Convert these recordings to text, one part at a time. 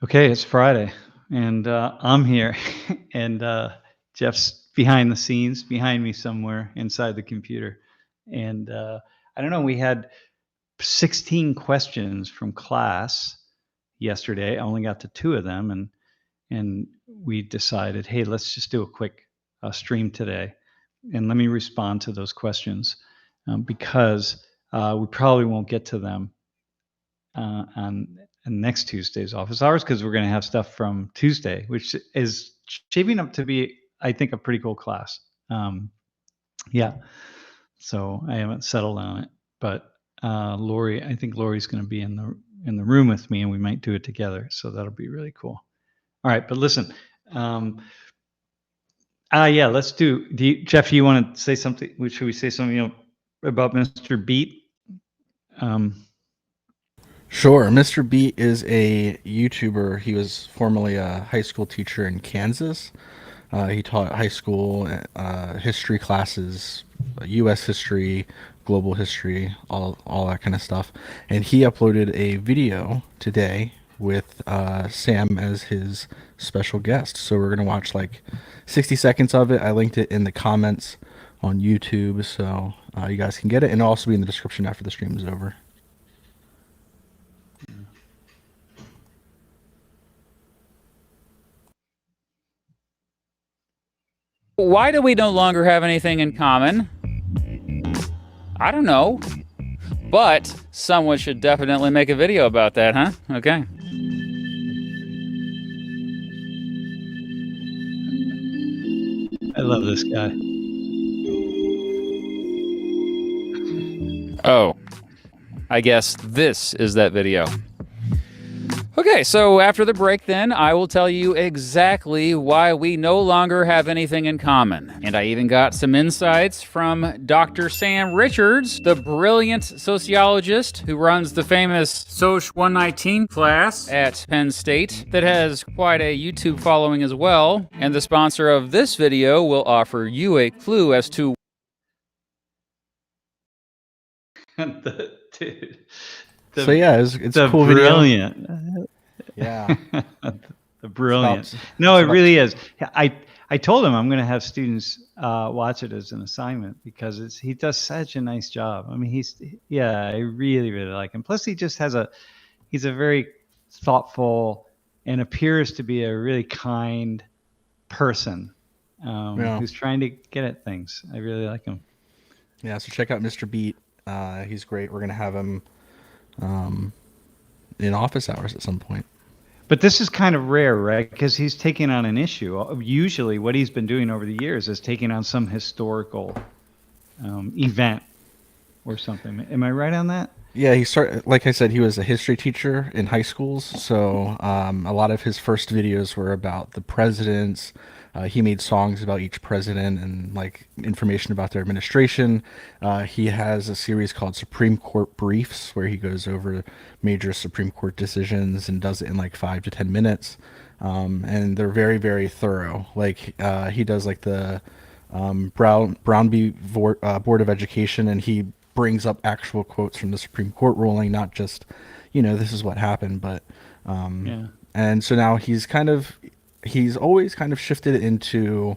Okay, it's Friday, and I'm here, and Jeff's behind the scenes, behind me somewhere inside the computer. And I don't know, we had 16 questions from class yesterday. I only got to two of them, and we decided, hey, let's just do a quick stream today, and let me respond to those questions because we probably won't get to them on next Tuesday's office hours because we're going to have stuff from Tuesday, which is shaping up to be, I think, a pretty cool class. Yeah, so I haven't settled on it, but Lori, I think Lori's going to be in the room with me, and we might do it together. So that'll be really cool. All right, but listen, yeah, let's do. Jeff, do you want to say something? Should we say something about Mr. Beat? Sure. Mr. Beat is a YouTuber. He was formerly a high school teacher in Kansas. He taught high school history classes, U.S. history, global history, all that kind of stuff. And he uploaded a video today with Sam as his special guest. So we're going to watch like 60 seconds of it. I linked it in the comments on YouTube, so you guys can get it. And it'll also be in the description after the stream is over. Why do we no longer have anything in common? I don't know. But someone should definitely make a video about that, huh? Okay. I love this guy. Oh, I guess this is that video. Okay, so after the break then, I will tell you exactly why we no longer have anything in common. And I even got some insights from Dr. Sam Richards, the brilliant sociologist who runs the famous Soc 119 class at Penn State that has quite a YouTube following as well. And the sponsor of this video will offer you a clue as to So yeah, it's a cool brilliant. Video. Yeah, the brilliant. No, it really is. I told him I'm going to have students watch it as an assignment because he does such a nice job. I mean, I really like him. Plus, he's a very thoughtful and appears to be a really kind person who's trying to get at things. I really like him. Yeah, so check out Mr. Beat. He's great. We're going to have him in office hours at some point. But this is kind of rare, right? Because he's taking on an issue. Usually what he's been doing over the years is taking on some historical event or something. Am I right on that? Yeah, like I said, he was a history teacher in high schools. So a lot of his first videos were about the presidents. He made songs about each president and like information about their administration. He has a series called Supreme Court Briefs where he goes over major Supreme Court decisions and does it in like 5 to 10 minutes. And they're very, very thorough. Like he does like the Brown v. Board of Education, and he brings up actual quotes from the Supreme Court ruling, not just, this is what happened, but yeah. And so now he's always kind of shifted into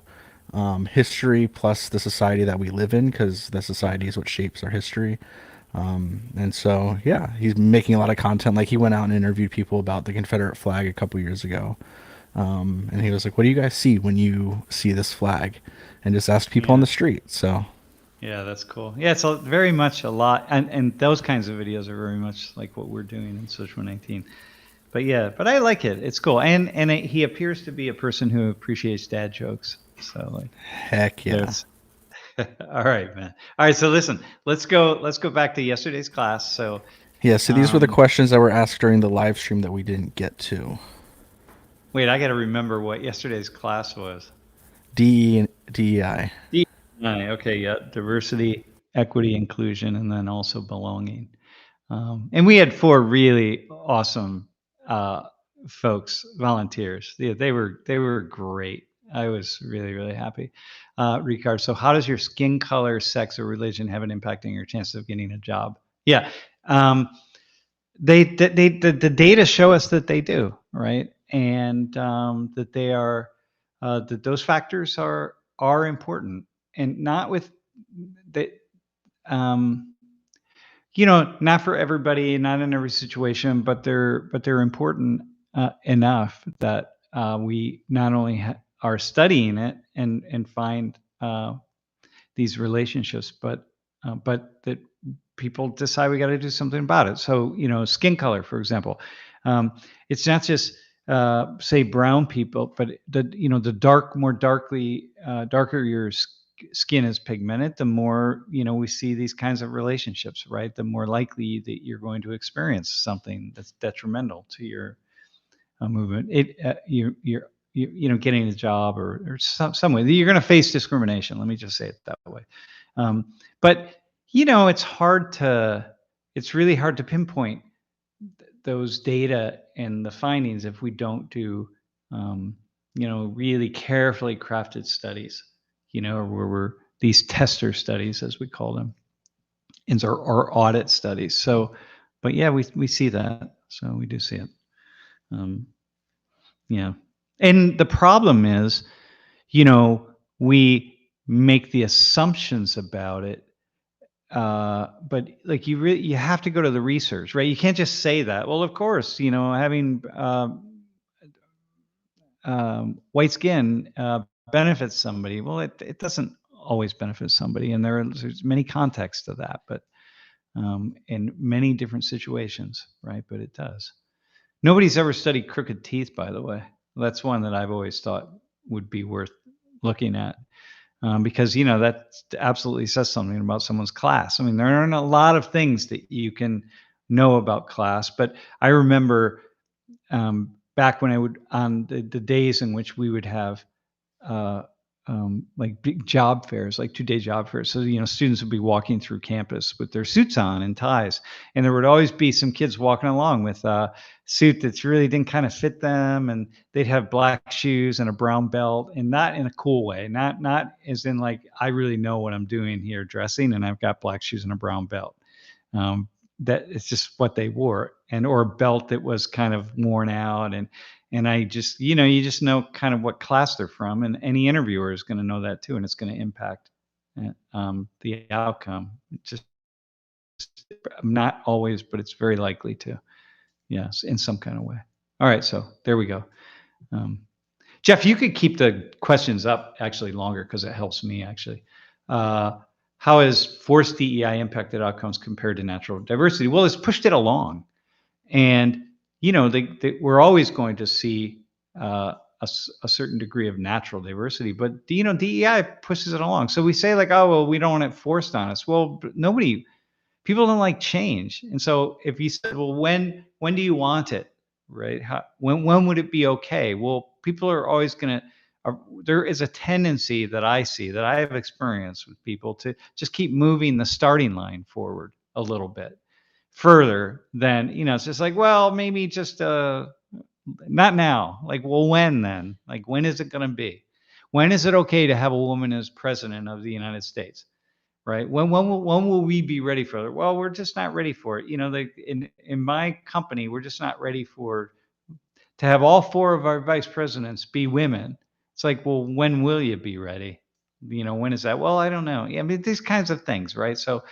history plus the society that we live in, because the society is what shapes our history. And so, yeah, he's making a lot of content. Like he went out and interviewed people about the Confederate flag a couple years ago. And he was like, what do you guys see when you see this flag? And just asked people on the street. So yeah, that's cool. Yeah, it's very much a lot. And those kinds of videos are very much like what we're doing in Soc 119. But yeah, I like it. It's cool. And he appears to be a person who appreciates dad jokes. So like, heck yeah. All right, man. All right, so listen, let's go back to yesterday's class. So yeah, so these were the questions that were asked during the live stream that we didn't get to. Wait, I got to remember what yesterday's class was. DEI. DEI. Okay, yeah, diversity, equity, inclusion, and then also belonging. And we had 4 really awesome folks, volunteers. They were great. I was really, really happy. Ricard, so how does your skin color, sex, or religion have an impact on your chances of getting a job? Yeah, the data show us that they do. right? And that they are that those factors are important, and not with that. Um, not for everybody, not in every situation, but they're important enough that we not only are studying it and find these relationships, but that people decide we got to do something about it. So, skin color, for example, it's not just say brown people, but the darker your skin is pigmented, the more we see these kinds of relationships, right? The more likely that you're going to experience something that's detrimental to your movement. Getting a job or some way you're going to face discrimination. Let me just say it that way. But it's really hard to pinpoint those data and the findings if we don't do really carefully crafted studies, where we're these tester studies, as we call them, and our audit studies. So, but yeah, we see that. So we do see it. Yeah. And the problem is, we make the assumptions about it. But like you have to go to the research, right? You can't just say that. Well, of course, having white skin benefits somebody. Well, it doesn't always benefit somebody, and there's many contexts to that, but in many different situations, right? But it does. Nobody's ever studied crooked teeth, by the way. That's one that I've always thought would be worth looking at, because that absolutely says something about someone's class. I mean, there aren't a lot of things that you can know about class, but I remember back when I would on the days in which we would have like big job fairs, like 2-day job fairs. So, students would be walking through campus with their suits on and ties. And there would always be some kids walking along with a suit that really didn't kind of fit them. And they'd have black shoes and a brown belt, and not in a cool way, not as in like, I really know what I'm doing here dressing, and I've got black shoes and a brown belt. That it's just what they wore, or a belt that was kind of worn out. And I just, you just know kind of what class they're from, and any interviewer is going to know that too, and it's going to impact the outcome. It's just not always, but it's very likely to, yes, in some kind of way. All right, so there we go. Jeff, you could keep the questions up actually longer because it helps me actually. How has forced DEI impacted outcomes compared to natural diversity? Well, it's pushed it along, and we're always going to see a certain degree of natural diversity, but DEI pushes it along. So we say like, oh well, we don't want it forced on us. Well, people don't like change, and so if you said, well, when do you want it, right? When would it be okay? Well, people are always going to. There is a tendency that I see, that I have experienced with people, to just keep moving the starting line forward a little bit further than, it's just like, well, maybe just not now. Like, well, when then? Like, when is it going to be? When is it okay to have a woman as president of the United States? Right? When will we be ready for it? Well, we're just not ready for it. In my company, we're just not ready to have all 4 of our vice presidents be women. It's like, well, when will you be ready? When is that? Well, I don't know. I mean, these kinds of things, right? So,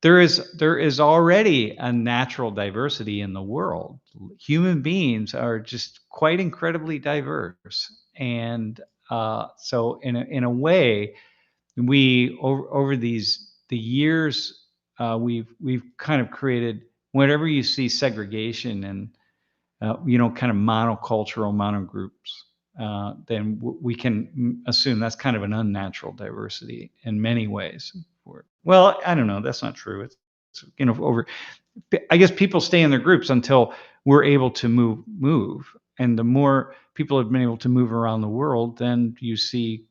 there is already a natural diversity in the world. Human beings are just quite incredibly diverse, and so in a way, we over the years, we've kind of created, whenever you see segregation and kind of monocultural monogroups, then we can assume that's kind of an unnatural diversity in many ways. Well, I don't know. That's not true. It's I guess people stay in their groups until we're able to move. And the more people have been able to move around the world, then we see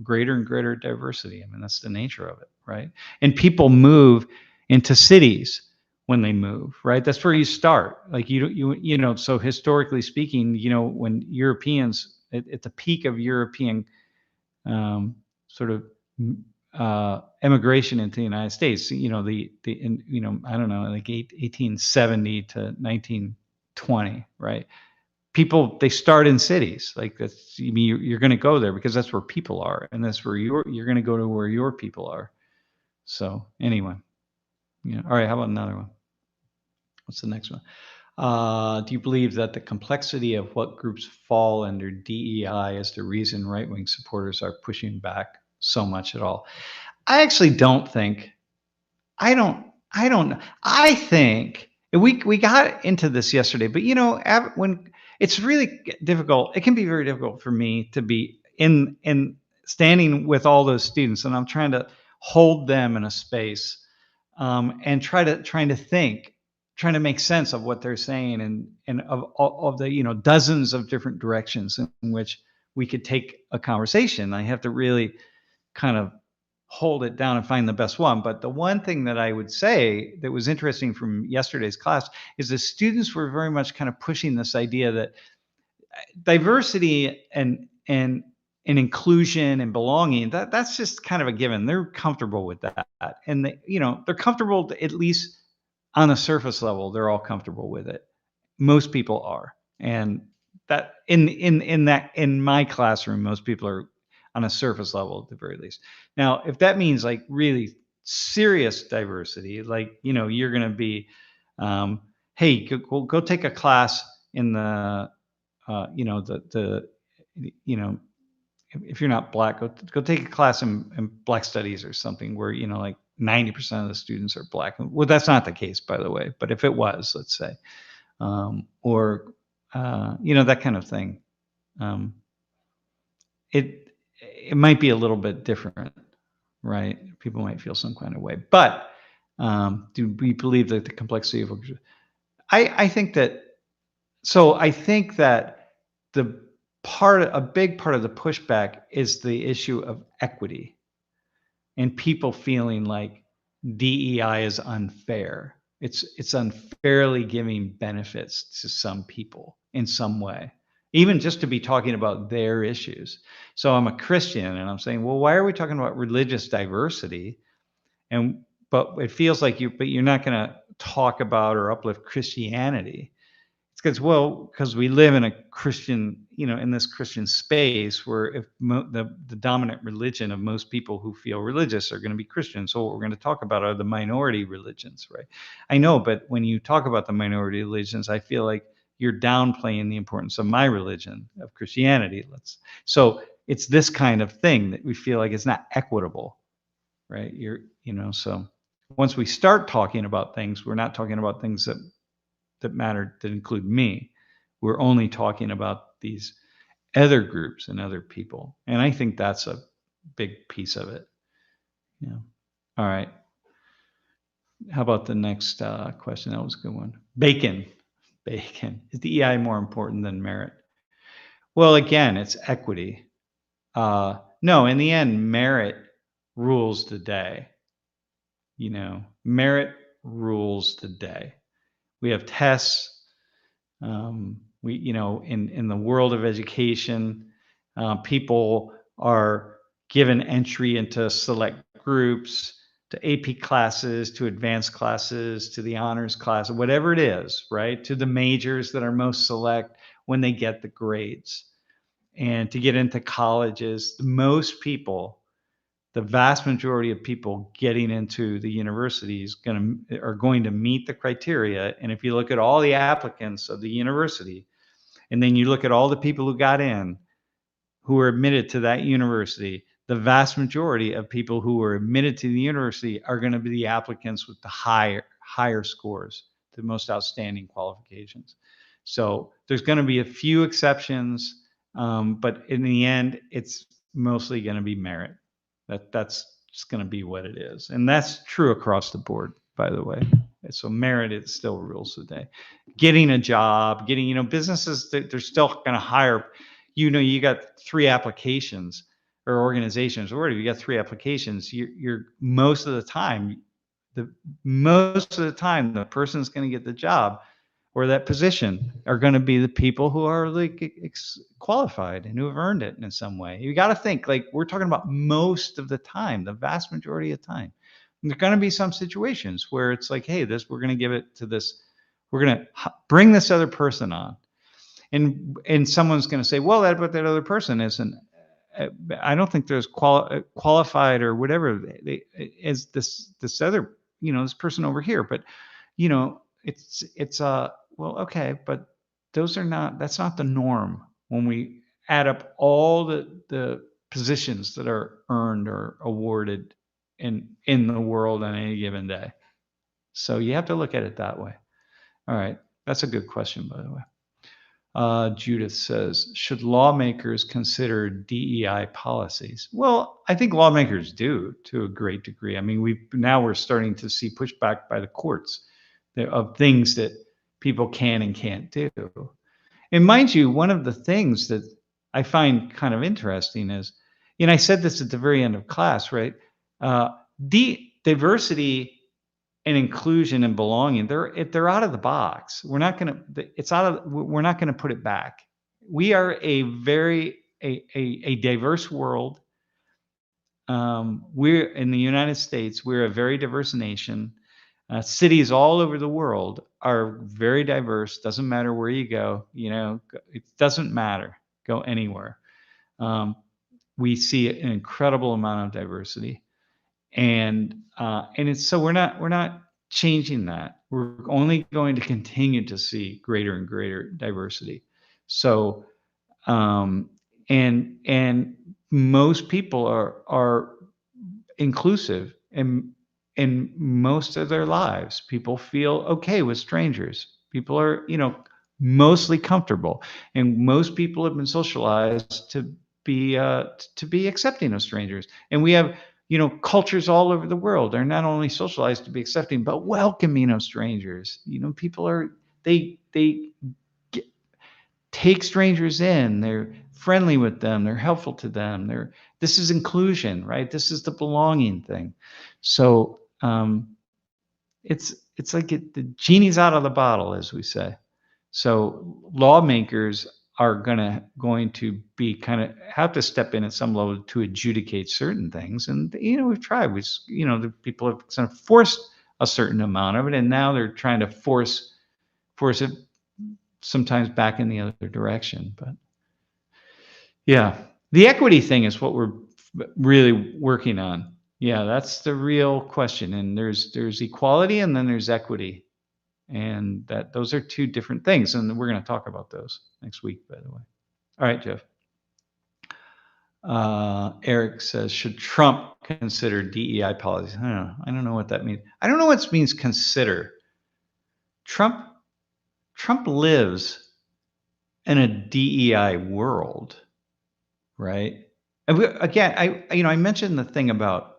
greater and greater diversity. I mean, that's the nature of it, right? And people move into cities when they move, right? That's where you start. Like so historically speaking, when Europeans at the peak of European sort of immigration into the United States. You know, I don't know, like 1870 to 1920, right? People, they start in cities. Like that's, I mean, you're going to go there because that's where people are, and that's where you're going to go to where your people are. So anyway, yeah. All right. How about another one? What's the next one? Do you believe that the complexity of what groups fall under DEI is the reason right-wing supporters are pushing back so much at all? I actually don't think. I don't. I don't know. I think we got into this yesterday, but you know, when it's really difficult, it can be very difficult for me to be in standing with all those students, and I'm trying to hold them in a space, and trying to think, trying to make sense of what they're saying, and of the, you know, dozens of different directions in which we could take a conversation. I have to really kind of hold it down and find the best one. But the one thing that I would say that was interesting from yesterday's class is the students were very much kind of pushing this idea that diversity and inclusion and belonging, that's just kind of a given. They're comfortable with that, and they, you know, they're comfortable, at least on a surface level. They're all comfortable with it. Most people are, and that in my classroom, most people are on a surface level at the very least. Now, if that means like really serious diversity, like, you know, you're going to be, hey, go take a class in the, you know, you know, if you're not black, go take a class in Black Studies or something where, you know, like 90% of the students are black. Well, that's not the case, by the way. But if it was, let's say, or you know, that kind of thing, it might be a little bit different, right? People might feel some kind of way. But do we believe that the complexity of I think that, so I think that a big part of the pushback is the issue of equity and people feeling like DEI is unfair. It's unfairly giving benefits to some people in some way, even just to be talking about their issues. So I'm a Christian and I'm saying, well, why are we talking about religious diversity? But it feels like you're not going to talk about or uplift Christianity. It's because we live in a Christian, you know, in this Christian space where if the dominant religion of most people who feel religious are going to be Christian. So what we're going to talk about are the minority religions, right? I know, but when you talk about the minority religions, I feel like you're downplaying the importance of my religion, of Christianity. So it's this kind of thing that we feel like it's not equitable, right? So once we start talking about things, we're not talking about things that matter, that include me. We're only talking about these other groups and other people. And I think that's a big piece of it. Yeah. All right. How about the next question? That was a good one. Bacon. Is DEI more important than merit? Well, again, it's equity. No, in the end, merit rules the day. You know, merit rules the day. We have tests. You know, in the world of education, people are given entry into select groups, to AP classes, to advanced classes, to the honors class, whatever it is, right? To the majors that are most select when they get the grades. And to get into colleges, most people, the vast majority of people getting into the universities are going to meet the criteria. And if you look at all the applicants of the university, and then you look at all the people who got in, who were admitted to that university, the vast majority of people who were admitted to the university are going to be the applicants with the higher scores, the most outstanding qualifications. So there's going to be a few exceptions, but in the end, it's mostly going to be merit. That's just going to be what it is. And that's true across the board, by the way. So merit, it still rules the day. Getting a job, you know, businesses, they're still going to hire, you know, you got 3 applications, or organizations, or whatever, you got 3 applications, you're most of the time, the person's going to get the job or that position are going to be the people who are like qualified and who have earned it in some way. You got to think, like, we're talking about most of the time, the vast majority of time. And there are going to be some situations where it's like, hey, we're going to give it to this, we're going to bring this other person on. And someone's going to say, well, but that other person isn't, I don't think there's qualified or whatever as this other, this person over here. But, it's well, okay, but that's not the norm when we add up all the positions that are earned or awarded in the world on any given day. So you have to look at it that way. All right. That's a good question, by the way. Judith says, should lawmakers consider DEI policies? Well, I think lawmakers do to a great degree. I mean, we're starting to see pushback by the courts of things that people can and can't do. And mind you, one of the things that I find kind of interesting is, and I said this at the very end of class, right? Diversity and inclusion and belonging, they're out of the box. We're not going to put it back. We are a very diverse world. We're in the United States. We're a very diverse nation. Cities all over the world are very diverse. Doesn't matter where you go. It doesn't matter. Go anywhere. We see an incredible amount of diversity. And it's so we're not changing that. We're only going to continue to see greater and greater diversity. So and most people are inclusive in most of their lives. People feel okay with strangers. People are mostly comfortable, and most people have been socialized to be accepting of strangers. And we have cultures all over the world are not only socialized to be accepting, but welcoming of strangers. People take strangers in. They're friendly with them. They're helpful to them. This is inclusion, right? This is the belonging thing. So it's like the genie's out of the bottle, as we say. So lawmakers are going to be have to step in at some level to adjudicate certain things. And, we've tried, the people have kind of forced a certain amount of it. And now they're trying to force it sometimes back in the other direction. But yeah, the equity thing is what we're really working on. Yeah, that's the real question. And there's equality and then there's equity. And those are two different things. And we're going to talk about those next week, by the way. All right, Jeff. Eric says, should Trump consider DEI policies? I don't know what that means. I don't know what it means, consider. Trump lives in a DEI world, right? And I mentioned the thing about,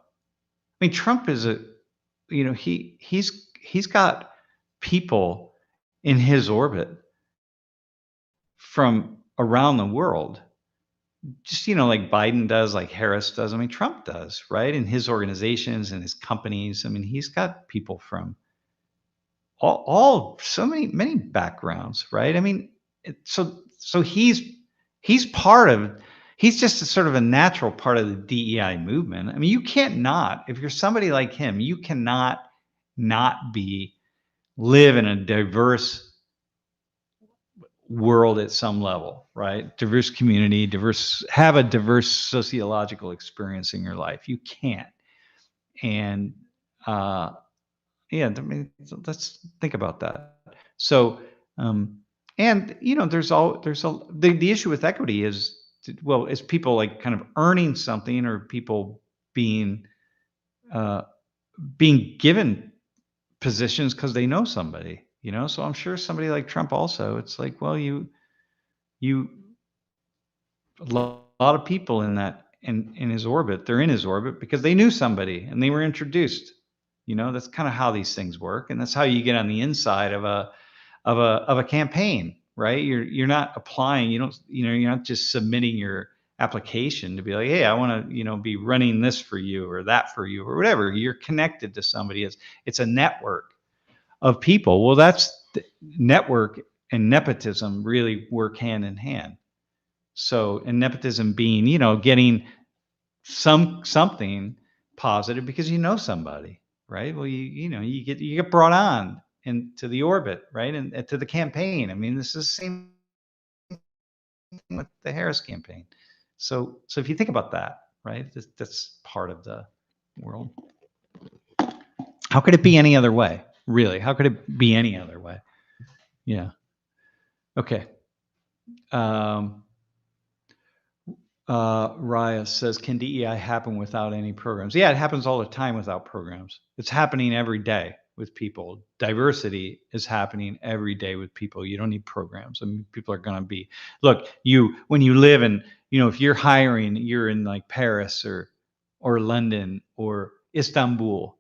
Trump is he's got people in his orbit from around the world, just like Biden does, like Harris does. Trump does, right? In his organizations and his companies. He's got people from so many backgrounds, right? So he's just a sort of a natural part of the DEI movement. You can't not, if you're somebody like him, you cannot not live in a diverse world at some level, right? Diverse community, have a diverse sociological experience in your life. You can't. And let's think about that. So, and the issue with equity is, is people like kind of earning something, or people being given positions because they know somebody, so I'm sure somebody like Trump also, it's like, well, a lot of people in his orbit, they're in his orbit because they knew somebody and they were introduced. That's kind of how these things work, and that's how you get on the inside of a campaign, right? You're not applying, you're not just submitting your application to be like, hey, I want to be running this for you or that for you or whatever. You're connected to somebody. It's a network of people. Well, that's network and nepotism really work hand in hand. So, and nepotism being, getting something positive because you know somebody, right? Well, you get brought on into the orbit, right, and to the campaign. I mean, this is the same thing with the Harris campaign. So if you think about that, right, that's part of the world. How could it be any other way? Really, how could it be any other way? Yeah. Okay. Raya says, can DEI happen without any programs? Yeah, it happens all the time without programs. It's happening every day with people. Diversity is happening every day with people. You don't need programs. I mean, people are going to be, look, when you live in, if you're hiring, you're in like Paris or London or Istanbul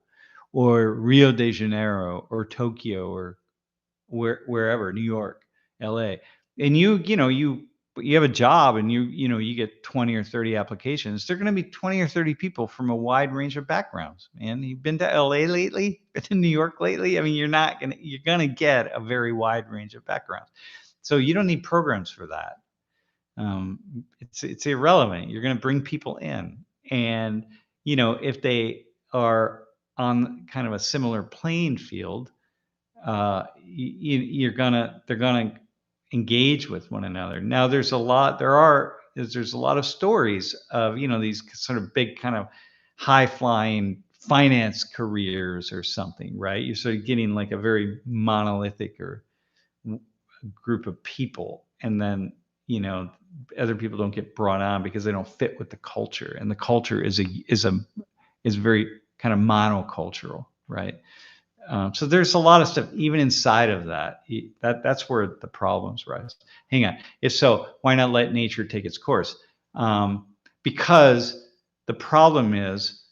or Rio de Janeiro or Tokyo or wherever, New York, LA. And you have a job and you get 20 or 30 applications. They're going to be 20 or 30 people from a wide range of backgrounds. Man, you've been to LA lately? Been to New York lately? I mean, you're going to get a very wide range of backgrounds. So you don't need programs for that. It's irrelevant. You're going to bring people in, and if they are on kind of a similar playing field, they're gonna engage with one another. Now, there's a lot of stories of these sort of big kind of high flying finance careers or something, right? You're sort of getting like a very monolithic or group of people, and then other people don't get brought on because they don't fit with the culture, and the culture is very kind of monocultural, right? So there's a lot of stuff even inside of that. That's where the problems rise. Hang on. If so, why not let nature take its course? Because the problem is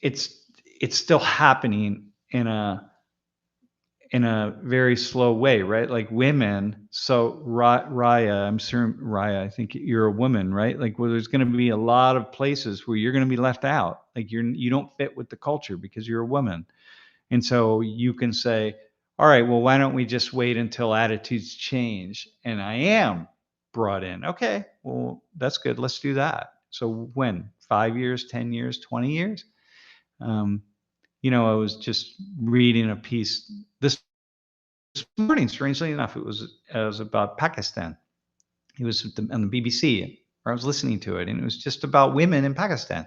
it's still happening in a very slow way, right? Like women. So Raya, I'm sure Raya, I think you're a woman, right? Like, well, there's going to be a lot of places where you're going to be left out. Like you don't fit with the culture because you're a woman. And so you can say, all right, well, why don't we just wait until attitudes change? And I am brought in. Okay, well, that's good. Let's do that. So when? 5 years, 10 years, 20 years? I was just reading a piece this morning, strangely enough. It was about Pakistan. It was on the BBC, where I was listening to it, and it was just about women in Pakistan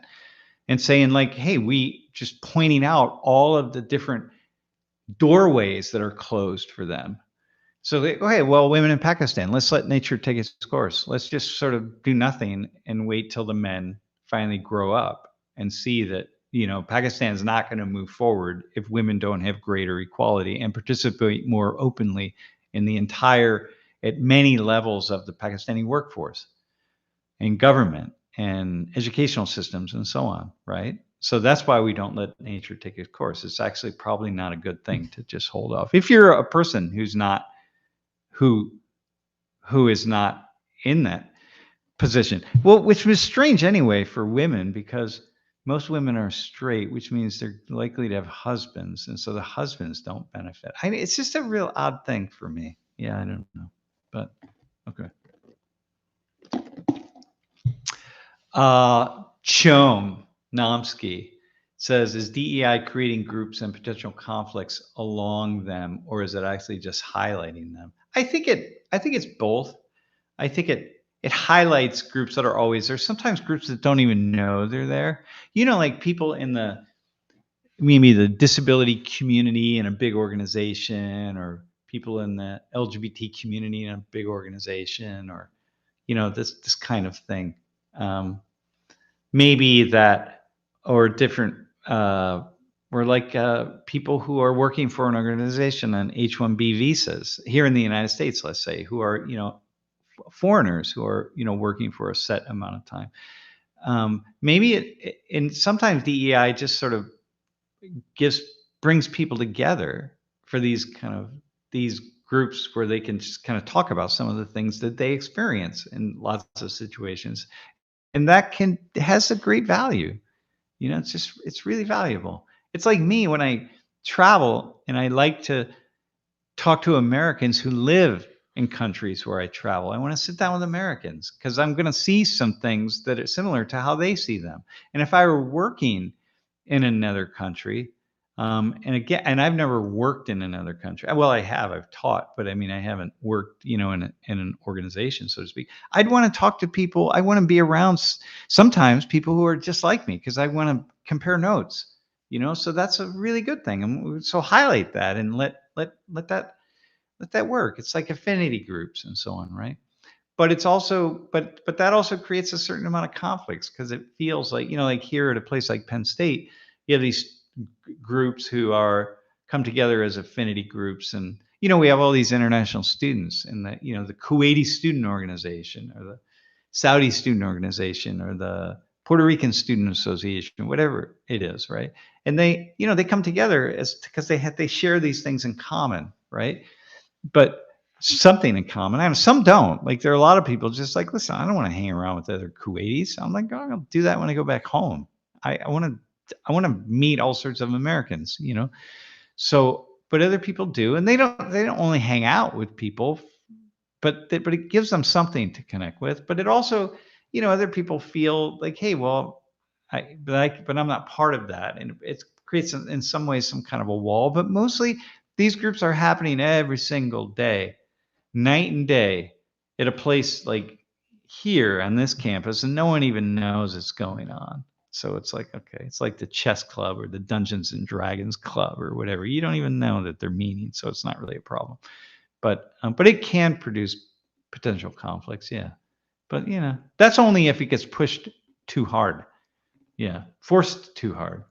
and saying like, hey, we just pointing out all of the different doorways that are closed for them. So okay, well, women in Pakistan, let's let nature take its course. Let's just sort of do nothing and wait till the men finally grow up and see that Pakistan is not going to move forward if women don't have greater equality and participate more openly at many levels of the Pakistani workforce and government and educational systems and so on, right? So that's why we don't let nature take its course. It's actually probably not a good thing to just hold off. If you're a person who is not in that position, well, which was strange anyway for women, because most women are straight, which means they're likely to have husbands, and so the husbands don't benefit. It's just a real odd thing for me. Yeah, I don't know, but okay. Chom Nomsky says, is DEI creating groups and potential conflicts along them, or is it actually just highlighting them? I think it's both. I think it highlights groups that are always there. Sometimes groups that don't even know they're there. Like people in maybe the disability community in a big organization, or people in the LGBT community in a big organization, or this kind of thing. Maybe that, or different, or like people who are working for an organization on H-1B visas here in the United States, let's say, who are foreigners who are working for a set amount of time. Maybe and sometimes DEI just sort of brings people together for these groups where they can just kind of talk about some of the things that they experience in lots of situations, and that has a great value. It's really valuable. It's like me when I travel and I like to talk to Americans who live in countries where I travel. I want to sit down with Americans because I'm going to see some things that are similar to how they see them. And if I were working in another country, and I've never worked in another country. Well, I have. I've taught, but I mean, I haven't worked, in an organization, so to speak. I'd want to talk to people. I want to be around sometimes people who are just like me because I want to compare notes. So that's a really good thing. And so highlight that and let that work. It's like affinity groups and so on, right? But it's also, but that also creates a certain amount of conflicts because it feels like, like here at a place like Penn State, you have these groups who come together as affinity groups, and we have all these international students, and the Kuwaiti student organization, or the Saudi student organization, or the Puerto Rican student association, whatever it is, right? And they come together because they share these things in common, right? But something in common. I mean, some don't. Like, there are a lot of people just like, listen, I don't want to hang around with other Kuwaitis. I'm like, oh, I'll do that when I go back home. I want to meet all sorts of Americans, So, but other people do, and they don't only hang out with people, but it gives them something to connect with. But it also, other people feel like, hey, well, but I'm not part of that, and it creates in some ways some kind of a wall. But mostly, these groups are happening every single day, night and day, at a place like here on this campus, and no one even knows it's going on. So it's like, okay, it's like the chess club or the Dungeons and Dragons club or whatever. You don't even know that they're meeting, so it's not really a problem. But it can produce potential conflicts, yeah. But that's only if it gets pushed too hard. Yeah, forced too hard.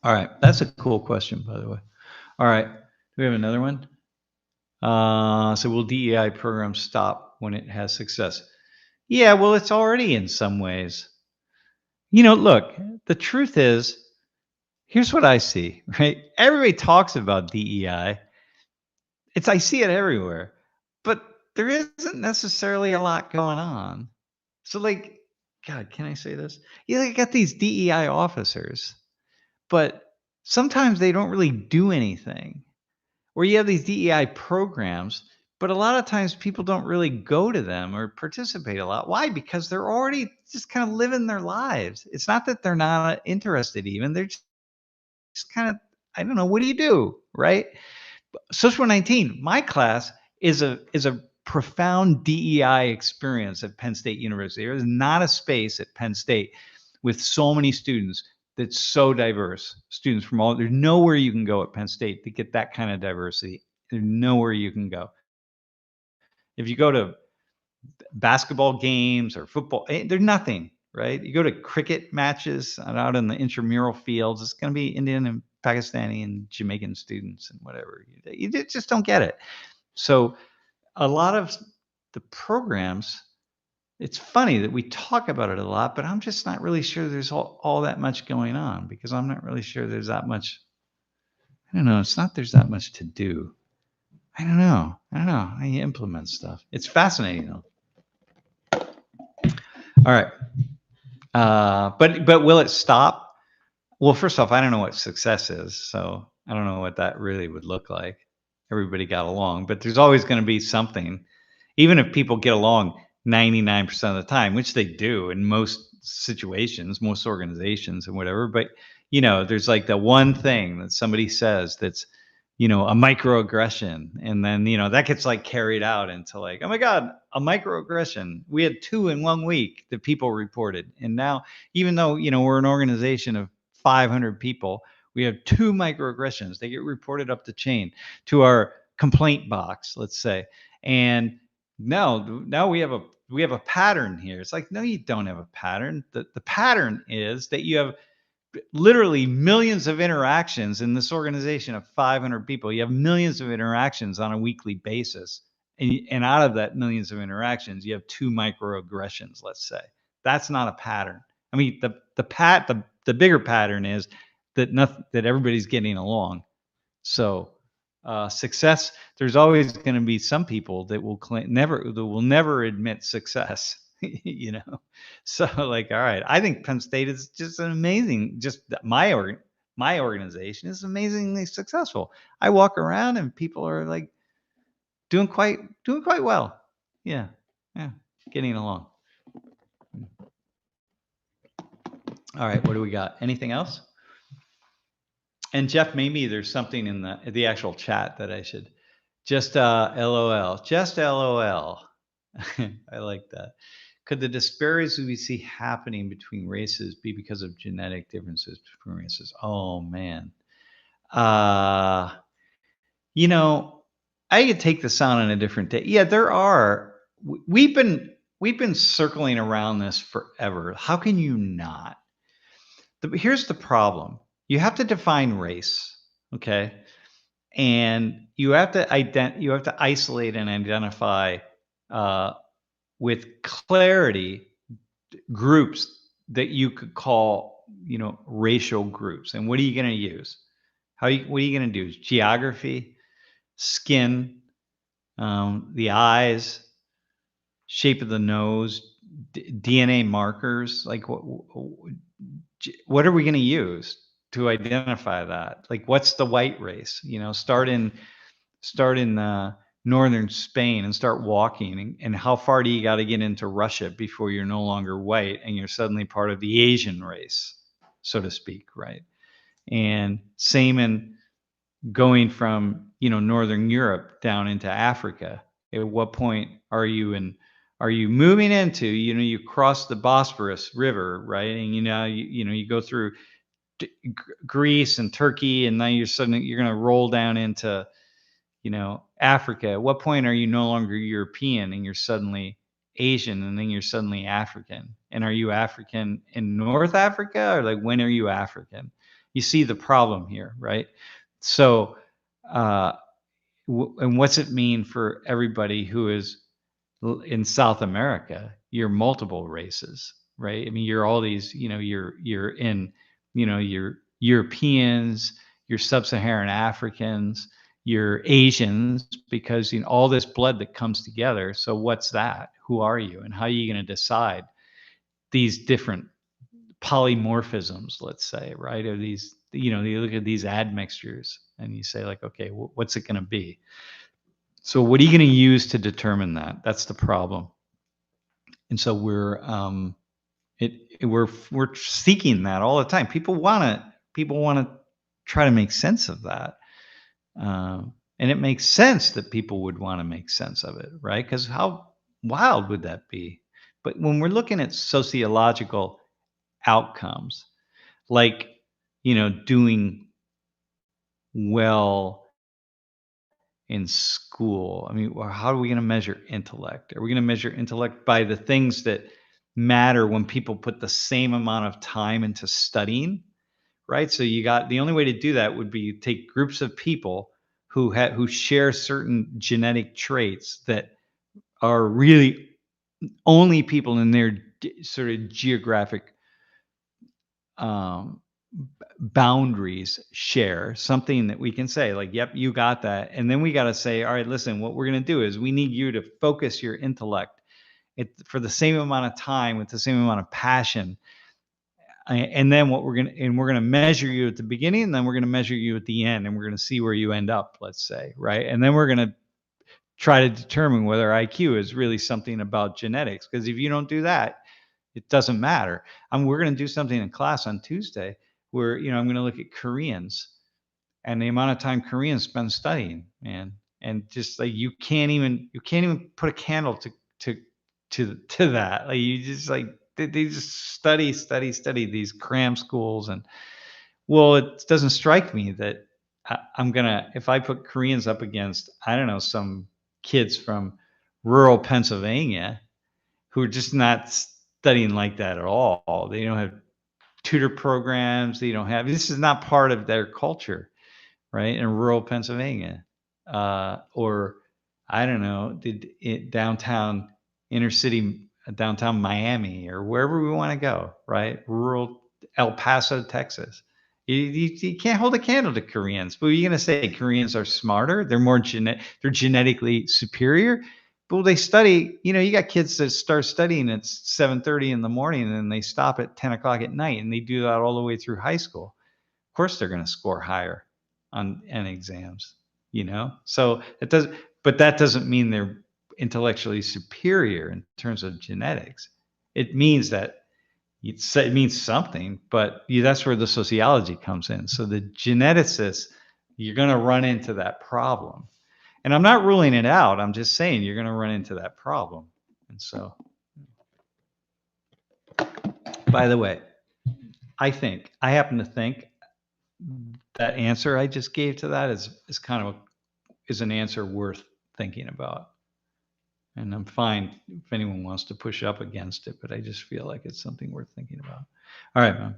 All right, that's a cool question, by the way. All right, do we have another one? So will DEI programs stop when it has success? Yeah, well, it's already in some ways. Look, the truth is, here's what I see, right? Everybody talks about DEI. I see it everywhere, but there isn't necessarily a lot going on. So, like, God, can I say this? You got these DEI officers, but sometimes they don't really do anything. Or you have these DEI programs, but a lot of times people don't really go to them or participate a lot. Why? Because they're already just kind of living their lives. It's not that they're not interested even. They're just kind of, I don't know, what do you do, right? Social 19, my class is a profound DEI experience at Penn State University. There is not a space at Penn State with so many students that's so diverse. Students from there's nowhere you can go at Penn State to get that kind of diversity. There's nowhere you can go. If you go to basketball games or football, there's nothing, right? You go to cricket matches out in the intramural fields, it's going to be Indian and Pakistani and Jamaican students and whatever. You just don't get it. So a lot of the programs, it's funny that we talk about it a lot, but I'm just not really sure there's all that much going on, because I'm not really sure there's that much. I don't know. It's not there's that much to do. I don't know how you implement stuff. It's fascinating though. All right. But will it stop? Well, first off, I don't know what success is, so I don't know what that really would look like. Everybody got along, but there's always going to be something, even if people get along 99% of the time, which they do in most situations, most organizations and whatever. But, there's like the one thing that somebody says that's, a microaggression. And then, that gets like carried out into like, oh my God, a microaggression. We had 2 in 1 week that people reported. And now, even though, we're an organization of 500 people, we have 2 microaggressions. They get reported up the chain to our complaint box, let's say. And now we have a pattern here. It's like, no, you don't have a pattern. The pattern is that you have literally millions of interactions in this organization of 500 people. You have millions of interactions on a weekly basis. And out of that millions of interactions, you have 2 microaggressions, let's say. That's not a pattern. I mean, the bigger pattern is that everybody's getting along. So success, there's always going to be some people that will never admit success. So like, all right, I think Penn State is just an amazing, just my my organization is amazingly successful. I walk around and people are like doing quite well. Yeah, getting along. All right, what do we got? Anything else? And Jeff, maybe there's something in the actual chat that I should just LOL, just LOL. I like that. Could the disparities we see happening between races be because of genetic differences between races? Oh man. You know, I could take this on a different day. Yeah, there are. We've been circling around this forever. How can you not? Here's the problem. You have to define race, okay? And you have to isolate and identify with clarity groups that you could call, racial groups. And what are you going to use? What are you going to do? Geography, skin, the eyes, shape of the nose, DNA markers. Like what are we going to use to identify that? Like what's the white race? Start in northern Spain and start walking. And how far do you got to get into Russia before you're no longer white and you're suddenly part of the Asian race, so to speak, right? And same in going from northern Europe down into Africa. At what point are you moving into you cross the Bosphorus River, right? And you go through Greece and Turkey, and now you're going to roll down into Africa. At what point are you no longer European and you're suddenly Asian, and then you're suddenly African? And are you African in North Africa, or like when are you African? You see the problem here, right? So, and what's it mean for everybody who is in South America? You're multiple races, right? I mean, you're all these, you're in, you're Europeans, you're Sub-Saharan Africans, you're Asians, because all this blood that comes together. So what's that? Who are you? And how are you going to decide these different polymorphisms, let's say, right? Or these, you look at these admixtures and you say like, okay, what's it going to be? So what are you going to use to determine that? That's the problem. And so we're seeking that all the time. People want to try to make sense of that. And it makes sense that people would want to make sense of it, right? Because how wild would that be? But when we're looking at sociological outcomes, like, doing well in school, I mean, how are we going to measure intellect? Are we going to measure intellect by the things that matter when people put the same amount of time into studying, right? So the only way to do that would be take groups of people who share certain genetic traits that are really only people in their sort of geographic boundaries share something that we can say like, yep, you got that. And then we got to say, all right, listen, what we're going to do is we need you to focus your intellect for the same amount of time with the same amount of passion. And then we're going to measure you at the beginning, and then we're going to measure you at the end, and we're going to see where you end up, let's say, right? And then we're going to try to determine whether IQ is really something about genetics. Because if you don't do that, it doesn't matter. We're going to do something in class on Tuesday where, I'm going to look at Koreans and the amount of time Koreans spend studying, man. And just like, you can't even put a candle to that. Like, you just like, they just study these cram schools. And well, it doesn't strike me that if I put Koreans up against, I don't know, some kids from rural Pennsylvania who are just not studying like that at all. They don't have tutor programs. This is not part of their culture, right? In rural Pennsylvania, or I don't know, downtown Miami, or wherever we want to go, right? Rural El Paso, Texas. You can't hold a candle to Koreans. But you're going to say Koreans are smarter? They're more they're genetically superior? But they study, you got kids that start studying at 7:30 in the morning and then they stop at 10 o'clock at night, and they do that all the way through high school, course they're going to score higher on exams, So it does, but that doesn't mean they're intellectually superior in terms of genetics. It means that it means something, but that's where the sociology comes in. So the geneticists, you're going to run into that problem. And I'm not ruling it out. I'm just saying you're going to run into that problem. And so, by the way, I happen to think that answer I just gave to that is kind of is an answer worth thinking about. And I'm fine if anyone wants to push up against it, but I just feel like it's something worth thinking about. All right, man.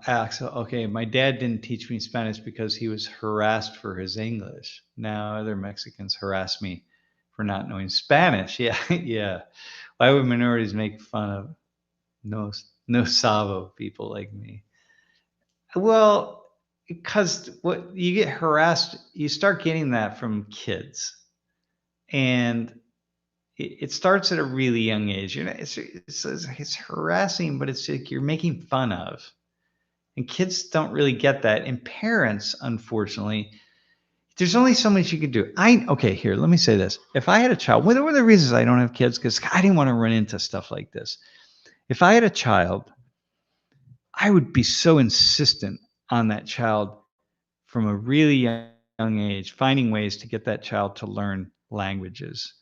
Axel, okay, my dad didn't teach me Spanish because he was harassed for his English. Now other Mexicans harass me for not knowing Spanish. Yeah, yeah. Why would minorities make fun of no sabo people like me? Well, because what you get harassed, you start getting that from kids, and it starts at a really young age. It's harassing, but it's like you're making fun of, and kids don't really get that. And parents, unfortunately, there's only so much you can do. Okay, here, let me say this: if I had a child, one of the reasons I don't have kids, because I didn't want to run into stuff like this. If I had a child, I would be so insistent on that child from a really young age, finding ways to get that child to learn languages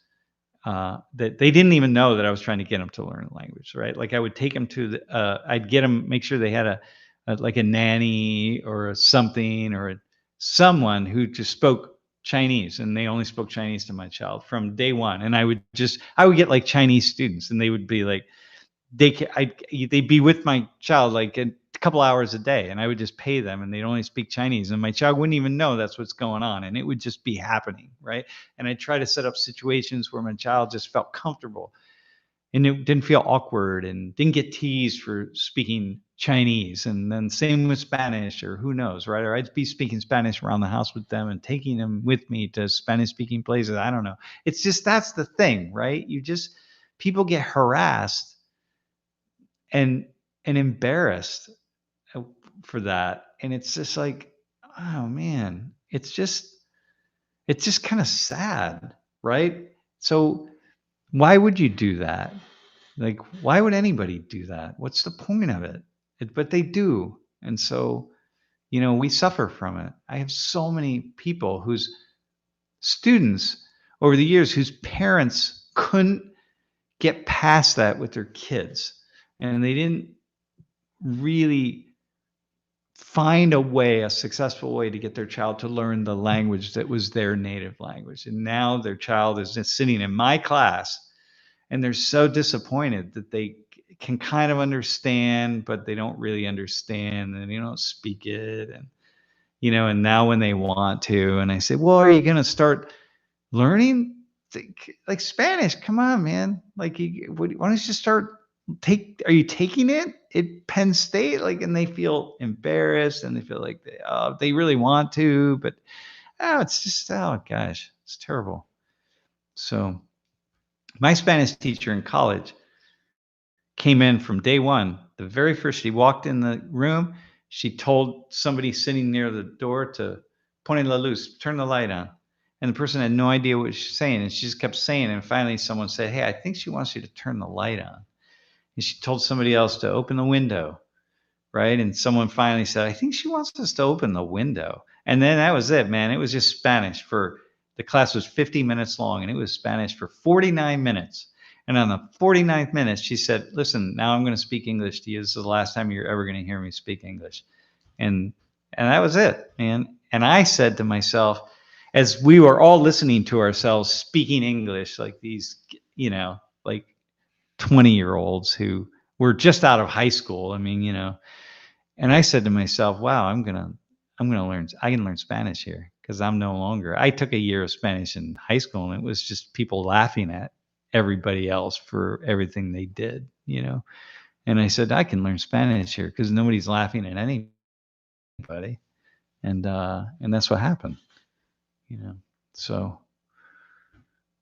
that they didn't even know that I was trying to get them to learn a language, right? Like I would take them to I'd get them, make sure they had like a nanny or something or someone who just spoke Chinese, and they only spoke Chinese to my child from day one. And I would get like Chinese students, and they would be like, they'd be with my child like a couple hours a day, and I would just pay them, and they'd only speak Chinese, and my child wouldn't even know that's what's going on, and it would just be happening, right? And I try to set up situations where my child just felt comfortable and it didn't feel awkward and didn't get teased for speaking Chinese. And then same with Spanish, or who knows, right? Or I'd be speaking Spanish around the house with them and taking them with me to Spanish speaking places. I don't know. It's just, that's the thing, right? People get harassed and embarrassed for that. And it's just like, oh man, it's just kind of sad, right? So why would you do that? Like, why would anybody do that? What's the point of it? But they do. And so, we suffer from it. I have so many people whose students over the years, whose parents couldn't get past that with their kids. And they didn't really find a successful way to get their child to learn the language that was their native language. And now their child is just sitting in my class, and they're so disappointed that they can kind of understand, but they don't really understand, and they don't speak it. And, and now when they want to, and I say, well, are you going to start learning like Spanish? Come on, man. Like, why don't you just start are you taking it at Penn State? Like, and they feel embarrassed, and they feel like they really want to, but it's just, oh gosh, it's terrible. So my Spanish teacher in college came in from day one. The very first, she walked in the room, she told somebody sitting near the door to pone la luz, turn the light on. And the person had no idea what she was saying, and she just kept saying it. And finally someone said, hey, I think she wants you to turn the light on. And she told somebody else to open the window, right? And someone finally said, I think she wants us to open the window. And then that was it, man. It was just Spanish the class was 50 minutes long, and it was Spanish for 49 minutes. And on the 49th minute, she said, listen, now I'm going to speak English to you. This is the last time you're ever going to hear me speak English. And that was it, man. And I said to myself, as we were all listening to ourselves speaking English, like these, like 20-year-olds who were just out of high school. I mean, and I said to myself, wow, I can learn Spanish here, because I took a year of Spanish in high school, and it was just people laughing at everybody else for everything they did, and I said, I can learn Spanish here because nobody's laughing at anybody. And that's what happened, so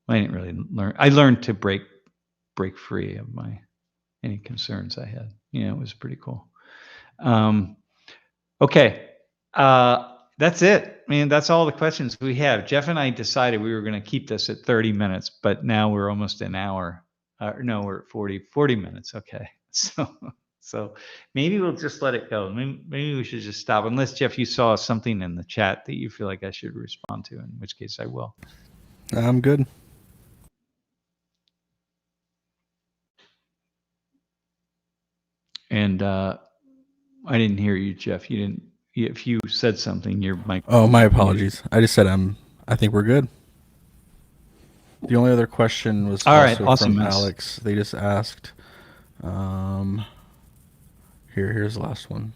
I didn't really learn. I learned to break free of any concerns I had. It was pretty cool. Okay. That's it. I mean, that's all the questions we have. Jeff and I decided we were going to keep this at 30 minutes, but now we're almost an hour. No, we're at 40 minutes. Okay. So maybe we'll just let it go. Maybe we should just stop. Unless, Jeff, you saw something in the chat that you feel like I should respond to, in which case I will. I'm good. And I didn't hear you, Jeff. You didn't. If you said something, your mic. Oh, my apologies. I just said I think we're good. The only other question was All right, also awesome, from Miss. Alex. They just asked. Here's the last one.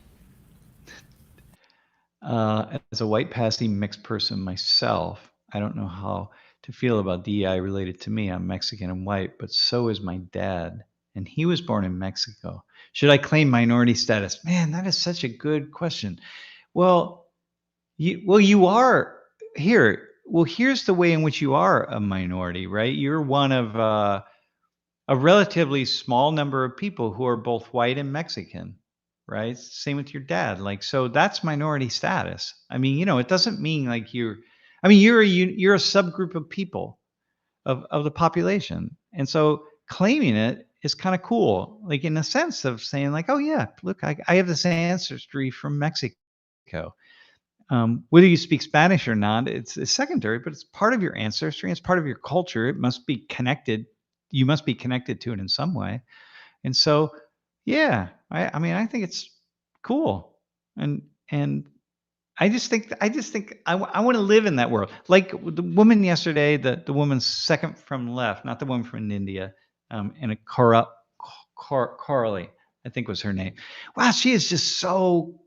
As a white passing mixed person myself, I don't know how to feel about DEI related to me. I'm Mexican and white, but so is my dad, and he was born in Mexico. Should I claim minority status? Man, that is such a good question. Well, you are here. Well, here's the way in which you are a minority, right? You're one of a relatively small number of people who are both white and Mexican, right? Same with your dad. Like, so that's minority status. I mean, it doesn't mean like you're a subgroup of people of the population. And so claiming it is kind of cool, like in the sense of saying like, oh yeah, look, I have this ancestry from Mexico. Whether you speak Spanish or not, it's secondary, but it's part of your ancestry. It's part of your culture. It must be connected. You must be connected to it in some way. And so, yeah, I mean, I think it's cool. And I just think I want to live in that world. Like the woman yesterday, the woman second from left, not the woman from India, and a Carly, I think was her name. Wow, she is just so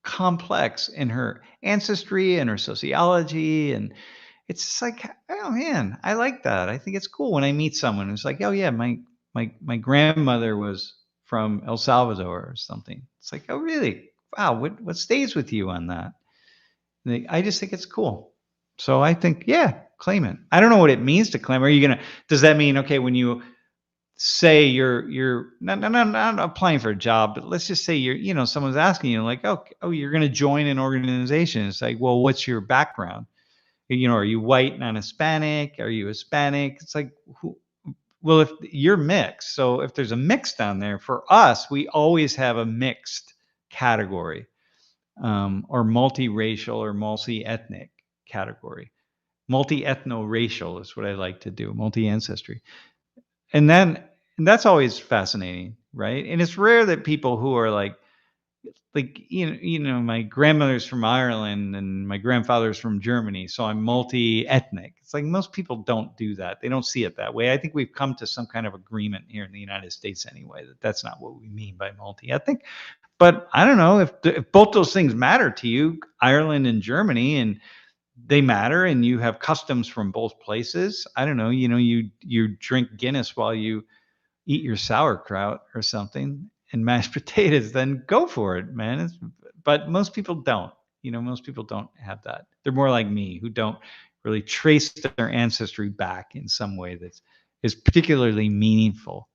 complex in her ancestry and her sociology, and it's just like, oh man, I like that. I think it's cool when I meet someone who's like, oh yeah, my grandmother was from El Salvador or something. It's like, oh really? Wow, what stays with you on that? I just think it's cool. So I think, yeah, claim it. I don't know what it means to claim. Does that mean, okay, when you say you're not applying for a job, but let's just say someone's asking you like, oh, you're going to join an organization. It's like, well, what's your background? Are you white, non-Hispanic? Are you Hispanic? It's like, well, if you're mixed, so if there's a mix down there, for us, we always have a mixed category, or multiracial or multi-ethnic category. Multi-ethno-racial is what I like to do, multi-ancestry. And that's always fascinating, right? And it's rare that people who are like my grandmother's from Ireland and my grandfather's from Germany, so I'm multi-ethnic. It's like most people don't do that. They don't see it that way. I think we've come to some kind of agreement here in the United States anyway that that's not what we mean by multi-ethnic. But I don't know if both those things matter to you, Ireland and Germany, and they matter, and you have customs from both places. I don't know, you drink Guinness while you eat your sauerkraut or something and mashed potatoes, then go for it, man. But most people don't. Most people don't have that. They're more like me, who don't really trace their ancestry back in some way that is particularly meaningful.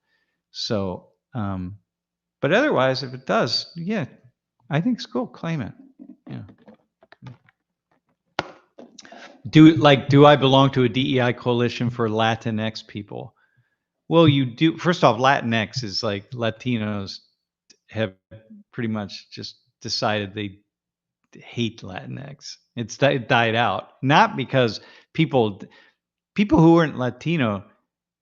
So, but otherwise, if it does, yeah, I think it's cool. Claim it. Yeah. Do I belong to a DEI coalition for Latinx people? Well, you do. First off, Latinx is like Latinos have pretty much just decided they hate Latinx. It died out, not because people who weren't Latino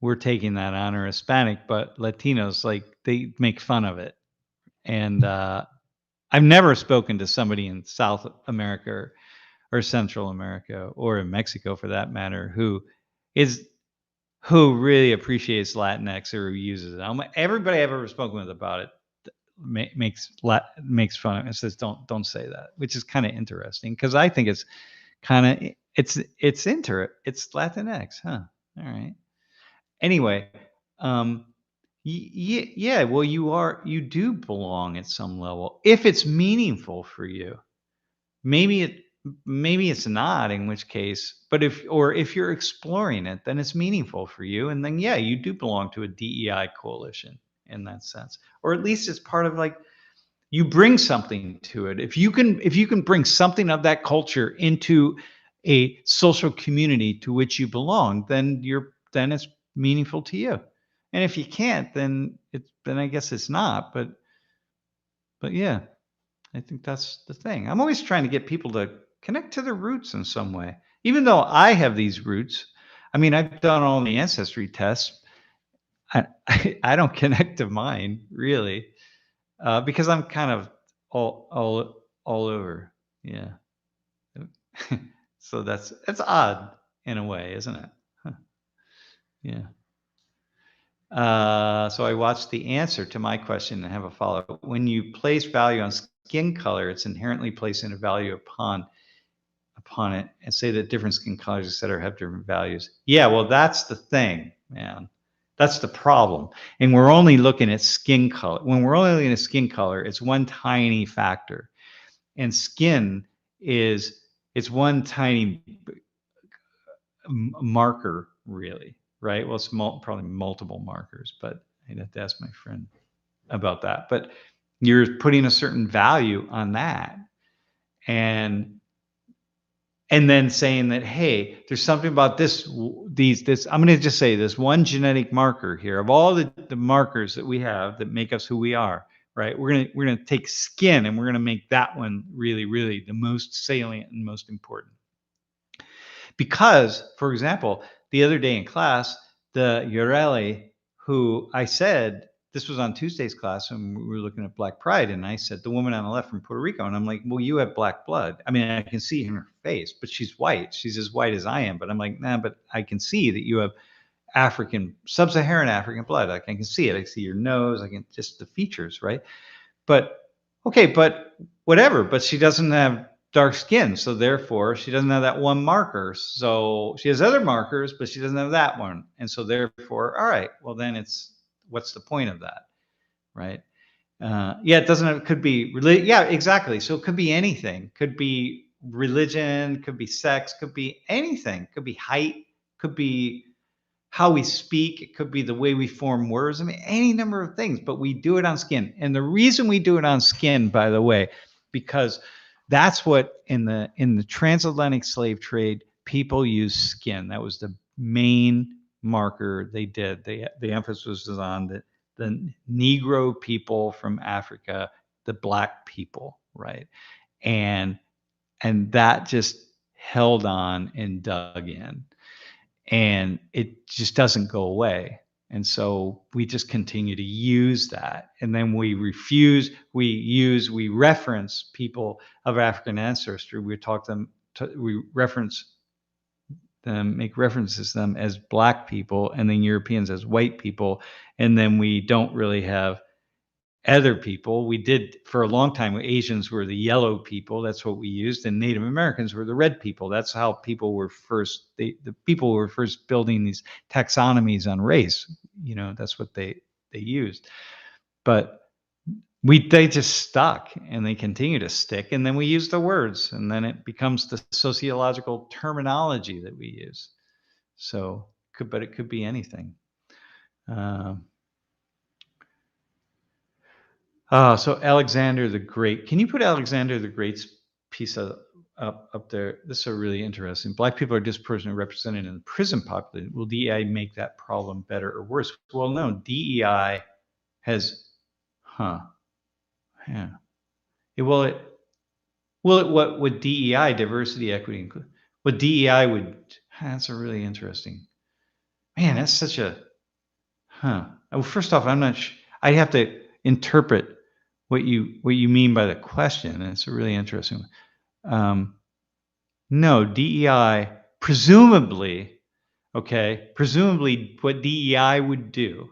were taking that on, or Hispanic, but Latinos, like, they make fun of it. And I've never spoken to somebody in South America or Central America, or in Mexico for that matter, who really appreciates Latinx or who uses it. Everybody I've ever spoken with about it makes fun of it and says, don't say that, which is kind of interesting, because I think it's kind of it's Latinx, huh? All right. Anyway, yeah. Well, you do belong at some level if it's meaningful for you. Maybe it's not, in which case, but if you're exploring it, then it's meaningful for you, and then yeah, you do belong to a DEI coalition, in that sense, or at least it's part of like, you bring something to it. If you can bring something of that culture into a social community to which you belong, then it's meaningful to you. And if you can't, then I guess it's not. But yeah, I think that's the thing. I'm always trying to get people to connect to their roots in some way, even though I have these roots. I mean, I've done all the ancestry tests. I don't connect to mine really, because I'm kind of all over. Yeah. So that's odd in a way, isn't it? Huh. Yeah. So I watched the answer to my question and have a follow-up. When you place value on skin color, it's inherently placing a value upon it, and say that different skin colors, et cetera, have different values. Yeah, well, that's the thing, man. That's the problem. And we're only looking at skin color. When we're only looking at skin color, it's one tiny factor. And skin it's one tiny marker, really, right? Well, it's probably multiple markers, but I'd have to ask my friend about that. But you're putting a certain value on that, and then saying that, hey, there's something about this. I'm going to just say this one genetic marker here of all the markers that we have that make us who we are. Right? We're gonna take skin and we're gonna make that one really, really the most salient and most important. Because, for example, the other day in class, the Yoreli, who I said, this was on Tuesday's class, and we were looking at Black Pride, and I said, the woman on the left from Puerto Rico, and I'm like, well, you have black blood. I mean, I can see in her face, but she's white. She's as white as I am. But I'm like, nah, but I can see that you have sub-Saharan African blood. Like, I can see it. I see your nose. I can just the features, right? But okay, but whatever. But she doesn't have dark skin, so therefore she doesn't have that one marker. So she has other markers, but she doesn't have that one, and so therefore, all right. Well, then what's the point of that, right? Yeah, it doesn't. It could be yeah, exactly. So it could be anything. Could be religion. Could be sex. Could be anything. Could be height. Could be how we speak. It could be the way we form words. I mean, any number of things, but we do it on skin. And the reason we do it on skin, by the way, because that's what in the transatlantic slave trade, people use skin. That was the main marker they did. The emphasis was on the Negro people from Africa, the black people, right? And that just held on and dug in. And it just doesn't go away. And so we just continue to use that. And then we reference people of African ancestry. We reference them, make references to them as black people, and then Europeans as white people. And then we don't really have other people. We did for a long time. Asians were the yellow people. That's what we used, and Native Americans were the red people. That's how people were first. The people were first building these taxonomies on race. You know, that's what they used. But they just stuck, and they continue to stick. And then we use the words, and then it becomes the sociological terminology that we use. So, but it could be anything. So Alexander the Great. Can you put Alexander the Great's piece up there? This is really interesting. Black people are disproportionately represented in the prison population. Will DEI make that problem better or worse? Well, no. DEI has, yeah. What would DEI, diversity, equity, include? What DEI would? That's a really interesting. Man, that's such a. Well, first off, I'm not. I have to interpret what you mean by the question. It's a really interesting one. No, DEI, presumably what DEI would do,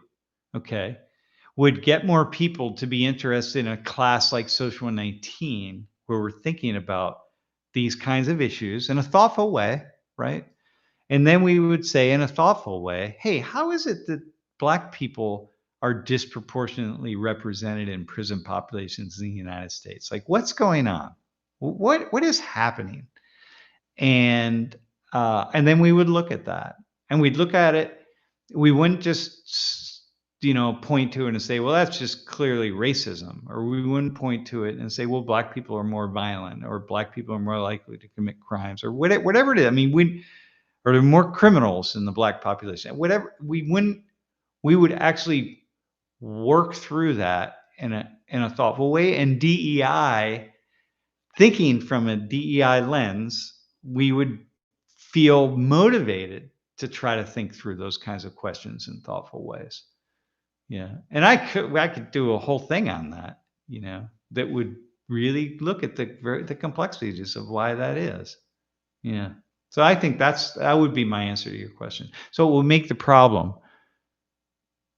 would get more people to be interested in a class like Social 19, where we're thinking about these kinds of issues in a thoughtful way, right? And then we would say in a thoughtful way, hey, how is it that Black people are disproportionately represented in prison populations in the United States? Like, what's going on? What is happening? And then we would look at that, and we'd look at it. We wouldn't just point to it and say, well, that's just clearly racism, or we wouldn't point to it and say, well, black people are more violent, or black people are more likely to commit crimes, or whatever it is. I mean, or there are more criminals in the black population. Whatever, we would actually work through that in a thoughtful way. And DEI, thinking from a DEI lens, we would feel motivated to try to think through those kinds of questions in thoughtful ways. Yeah. And I could do a whole thing on that, that would really look at the complexities of why that is. Yeah. So I think that would be my answer to your question. So it will make the problem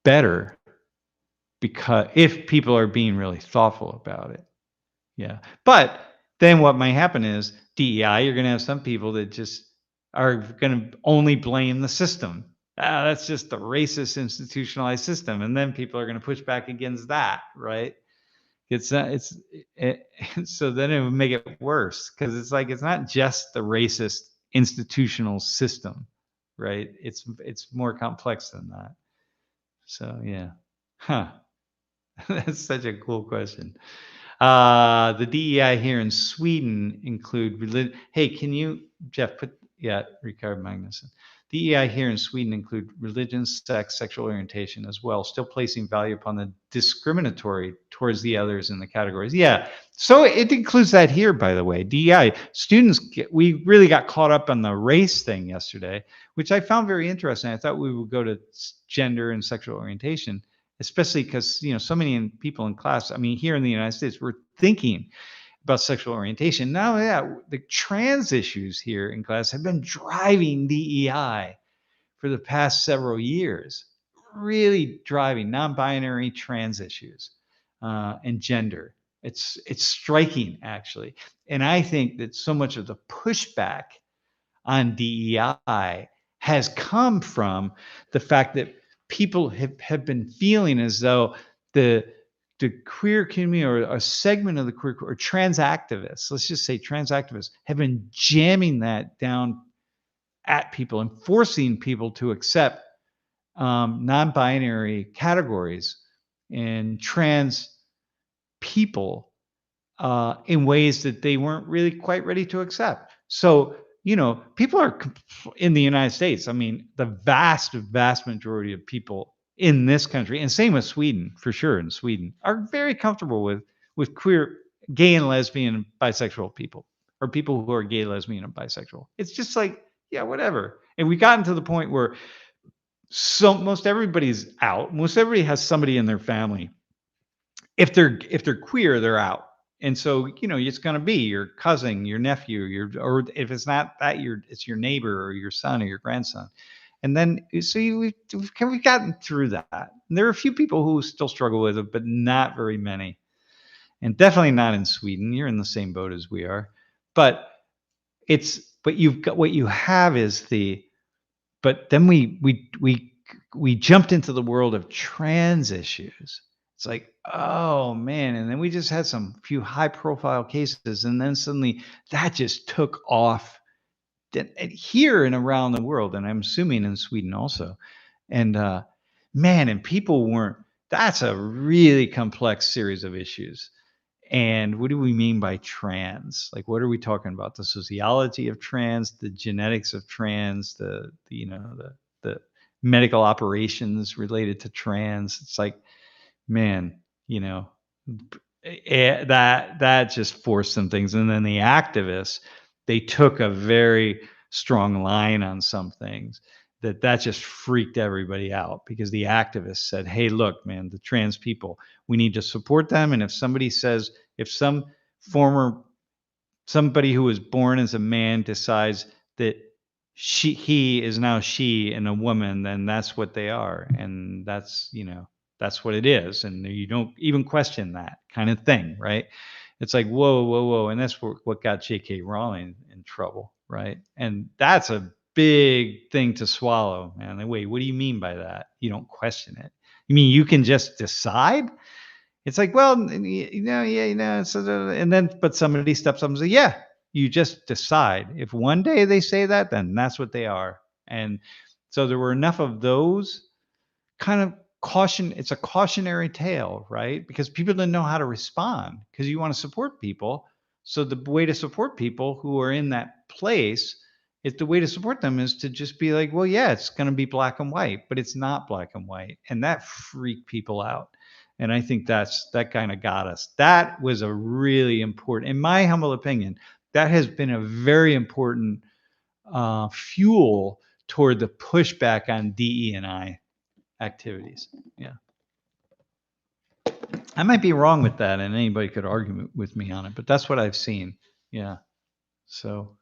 better because if people are being really thoughtful about it. Yeah. But then what might happen is DEI, you're going to have some people that just are going to only blame the system. That's just the racist institutionalized system. And then people are going to push back against that, right? So then it would make it worse, because it's like, it's not just the racist institutional system, right? It's more complex than that. So yeah. That's such a cool question. The DEI here in Sweden include religion. Hey, can you, Jeff, Ricard Magnuson. DEI here in Sweden include religion, sex, sexual orientation as well, still placing value upon the discriminatory towards the others in the categories. Yeah, so it includes that here, by the way. DEI students, we really got caught up on the race thing yesterday, which I found very interesting. I thought we would go to gender and sexual orientation, especially because so many people in class, I mean, here in the United States, we're thinking about sexual orientation. Now, the trans issues here in class have been driving DEI for the past several years, really driving non-binary trans issues and gender. It's striking, actually. And I think that so much of the pushback on DEI has come from the fact that people have been feeling as though the queer community, or a segment of the queer, or trans activists, let's just say trans activists, have been jamming that down at people and forcing people to accept non-binary categories and trans people in ways that they weren't really quite ready to accept. So, people are in the United States. I mean, the vast majority of people in this country, and same with Sweden, for sure, in Sweden, are very comfortable with queer, gay and lesbian and bisexual people, or people who are gay, lesbian, and bisexual. It's just like, yeah, whatever. And we've gotten to the point where most everybody's out. Most everybody has somebody in their family. If they're queer, they're out. And so, it's going to be your cousin, your nephew, or if it's not that, it's your neighbor or your son or your grandson. And then, so we've gotten through that. And there are a few people who still struggle with it, but not very many. And definitely not in Sweden. You're in the same boat as we are. But you've got, what you have is but then we jumped into the world of trans issues. It's like, oh man. And then we just had some few high profile cases. And then suddenly that just took off here and around the world. And I'm assuming in Sweden also. And and people that's a really complex series of issues. And what do we mean by trans? Like, what are we talking about? The sociology of trans, the genetics of trans, the medical operations related to trans. It's like, man, that just forced some things. And then the activists, they took a very strong line on some things that just freaked everybody out, because the activists said, hey, look, man, the trans people, we need to support them. And if somebody says, if somebody who was born as a man decides that he is now she and a woman, then that's what they are. And that's what it is. And you don't even question that kind of thing, right? It's like, whoa. And that's what got J.K. Rowling in trouble, right? And that's a big thing to swallow, man. Like, wait, what do you mean by that? You don't question it. You mean you can just decide? It's like, well, So, and then, but somebody steps up and says, yeah, you just decide. If one day they say that, then that's what they are. And so there were enough of those kind of it's a cautionary tale, right? Because people didn't know how to respond, because you want to support people. So the way to support people who are in that place, the way to support them is to just be like, well, yeah, it's going to be black and white, but it's not black and white. And that freaked people out. And I think that kind of got us. That was a really important, in my humble opinion, that has been a very important fuel toward the pushback on DE&I activities. Yeah. I might be wrong with that, and anybody could argue with me on it, but that's what I've seen. Yeah. So,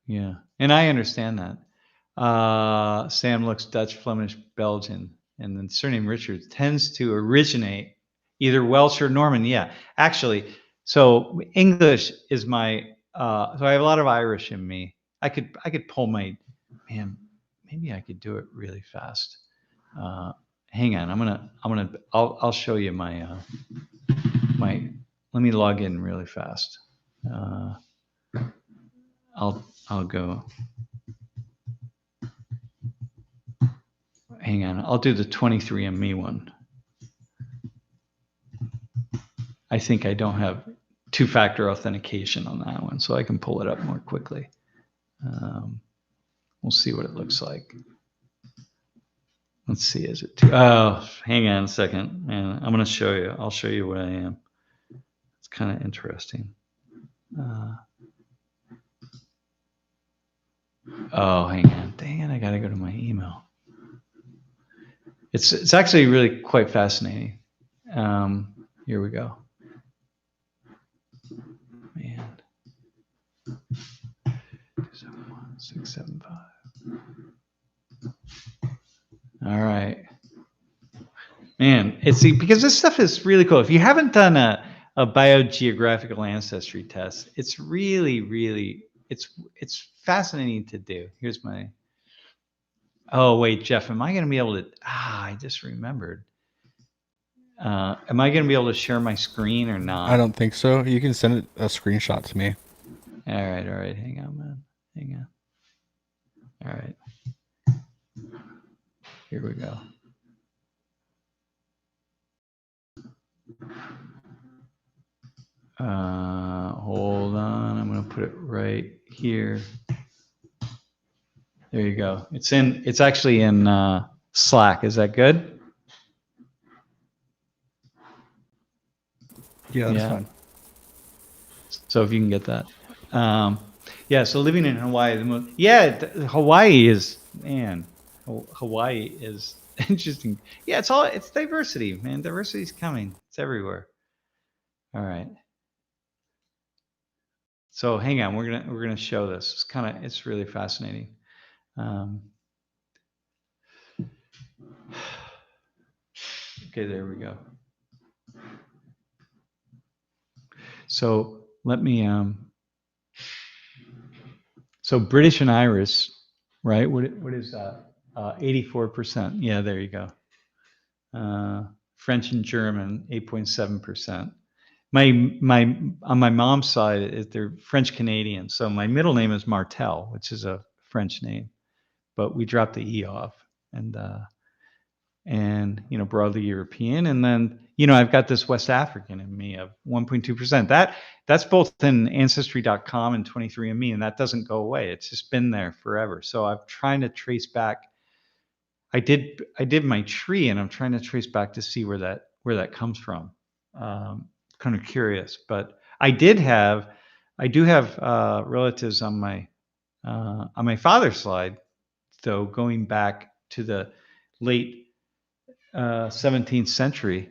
yeah. And I understand that. Sam looks Dutch, Flemish, Belgian, and then surname Richards tends to originate either Welsh or Norman. Yeah. Actually, so English is my, so I have a lot of Irish in me. I could pull my, man, maybe I could do it really fast. Hang on, I'll show you my, let me log in really fast. I'll go, hang on, I'll do the 23andMe one. I think I don't have two-factor authentication on that one, so I can pull it up more quickly. We'll see what it looks like. Let's see, is it oh, hang on a second, man. I'm gonna show you. I'll show you what I am. It's kind of interesting. Oh, hang on. Dang it, I gotta go to my email. It's actually really quite fascinating. Here we go. Man. 675. All right. Man, because this stuff is really cool. If you haven't done a biogeographical ancestry test, it's really, it's fascinating to do. Here's my, oh wait, Jeff, am I going to be able to, I just remembered. Am I going to be able to share my screen or not? I don't think so. You can send a screenshot to me. All right. Hang on, man. Hang on. All right. Here we go. Hold on. I'm going to put it right here. There you go. It's actually in Slack. Is that good? Yeah, that's fine. So if you can get that. Yeah, so living in Hawaii, Hawaii is, man, Hawaii is interesting. Yeah, it's diversity, man. Diversity is coming. It's everywhere. All right. So hang on, we're gonna show this. It's really fascinating. Okay, there we go. So let me so British and Irish, right? What is that? 84%. Yeah, there you go. French and German, 8.7%. On my mom's side, they're French Canadian. So my middle name is Martel, which is a French name, but we dropped the E off, and broadly European. And then, I've got this West African in me of 1.2%. That's both in Ancestry.com and 23andMe, and that doesn't go away. It's just been there forever. So I'm trying to trace back. I did my tree, and I'm trying to trace back to see where that comes from. Kind of curious, but I do have relatives on my father's side, though, going back to the late 17th century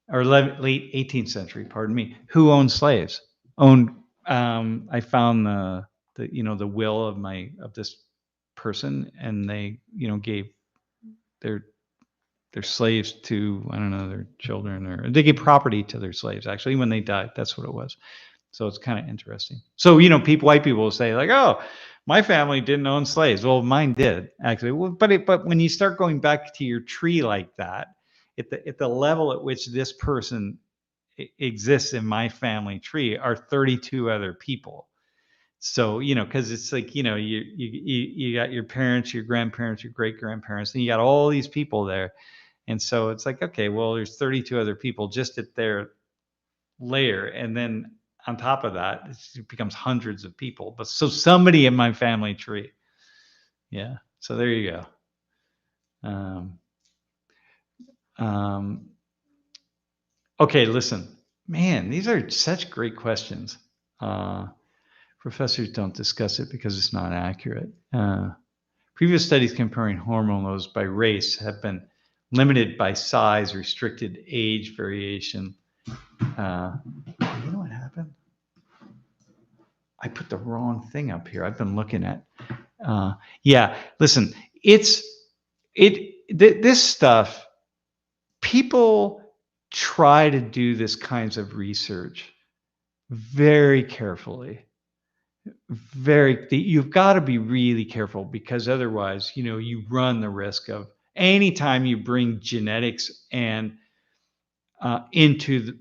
or late 18th century, pardon me, who owned slaves. I found the will of this person, and they gave their slaves to, I don't know, their children, or they gave property to their slaves actually when they died. That's what it was. So it's kind of interesting. So white people will say like, oh, my family didn't own slaves. Well, mine did actually. Well, but when you start going back to your tree like that, at the level at which this person exists in my family tree are 32 other people. So because it's like you got your parents, your grandparents, your great grandparents, and you got all these people there, And so it's like, okay, well, there's 32 other people just at their layer. And then on top of that, it becomes hundreds of people. But so somebody in my family tree. Yeah. So there you go. Okay, listen, man, these are such great questions. Professors don't discuss it because it's not accurate. Previous studies comparing hormone lows by race have been limited by size, restricted age variation. You know what happened? I put the wrong thing up here. I've been looking at. Yeah, listen, this stuff, people try to do this kinds of research very carefully. You've got to be really careful, because otherwise, you run the risk of, anytime you bring genetics and into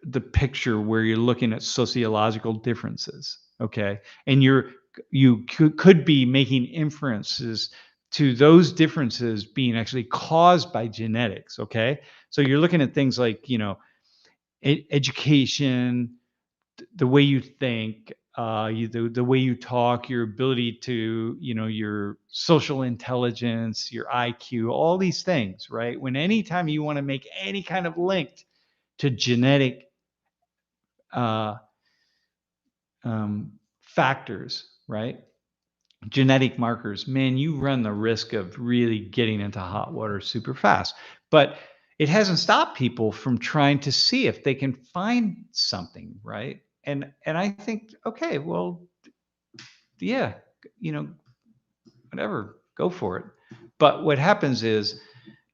the picture where you're looking at sociological differences, okay, and you could be making inferences to those differences being actually caused by genetics, okay? So you're looking at things like, education, the way you think, the way you talk, your ability to, your social intelligence, your IQ, all these things, right? When anytime you want to make any kind of link to genetic factors, right? Genetic markers, man, you run the risk of really getting into hot water super fast. But it hasn't stopped people from trying to see if they can find something, right? And I think, okay, well, yeah, whatever, go for it. But what happens is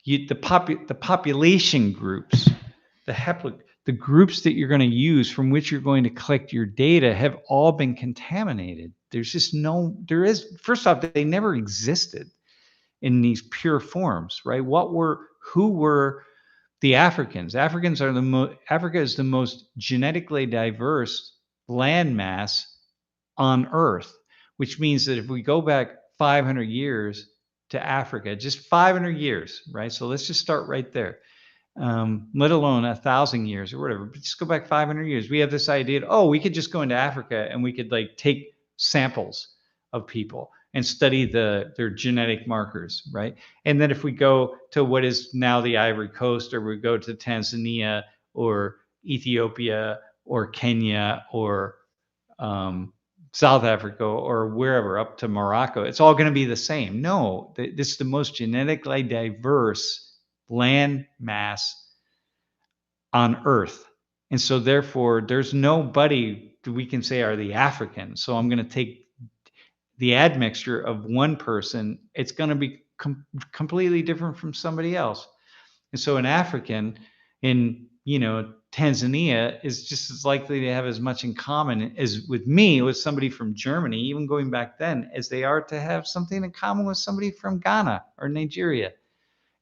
the population groups, the groups that you're going to use from which you're going to collect your data have all been contaminated. There's just first off, they never existed in these pure forms, right? Who were the Africans? Africa is the most genetically diverse landmass on Earth, which means that if we go back 500 years to Africa, just 500 years, right? So let's just start right there. Let alone 1,000 years or whatever, but just go back 500 years. We have this idea, we could just go into Africa and we could take samples of people and study their genetic markers, right? And then if we go to what is now the Ivory Coast, or we go to Tanzania or Ethiopia or Kenya or South Africa or wherever, up to Morocco, it's all going to be the same. No, this is the most genetically diverse land mass on Earth. And so therefore, there's nobody that we can say are the Africans. So I'm going to take the admixture of one person. It's going to be completely different from somebody else. And so an African in, Tanzania is just as likely to have as much in common as with somebody from Germany, even going back then, as they are to have something in common with somebody from Ghana or Nigeria.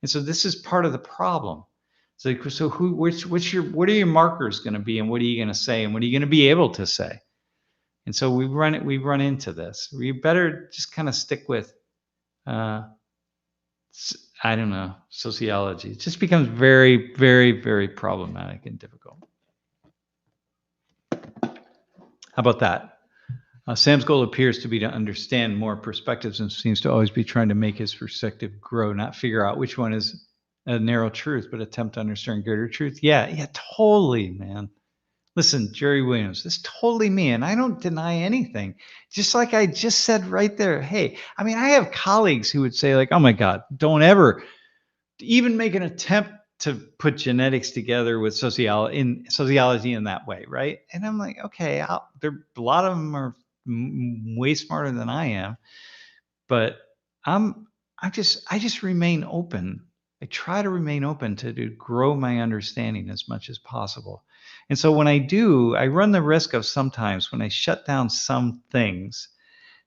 And so this is part of the problem. So what are your markers going to be, and what are you going to say, and what are you going to be able to say? And so we run into this. We better just kind of stick with, I don't know, sociology. It just becomes very, very, very problematic and difficult. How about that? Sam's goal appears to be to understand more perspectives, and seems to always be trying to make his perspective grow, not figure out which one is a narrow truth, but attempt to understand greater truth. Yeah, totally, man. Listen, Jerry Williams, this is totally me, and I don't deny anything. Just like I just said right there. Hey, I have colleagues who would say, oh my God, don't ever even make an attempt to put genetics together with sociology in that way, right? And I'm like, okay, a lot of them are way smarter than I am, but I just remain open. I try to remain open to grow my understanding as much as possible. And so when I do, I run the risk of sometimes when I shut down some things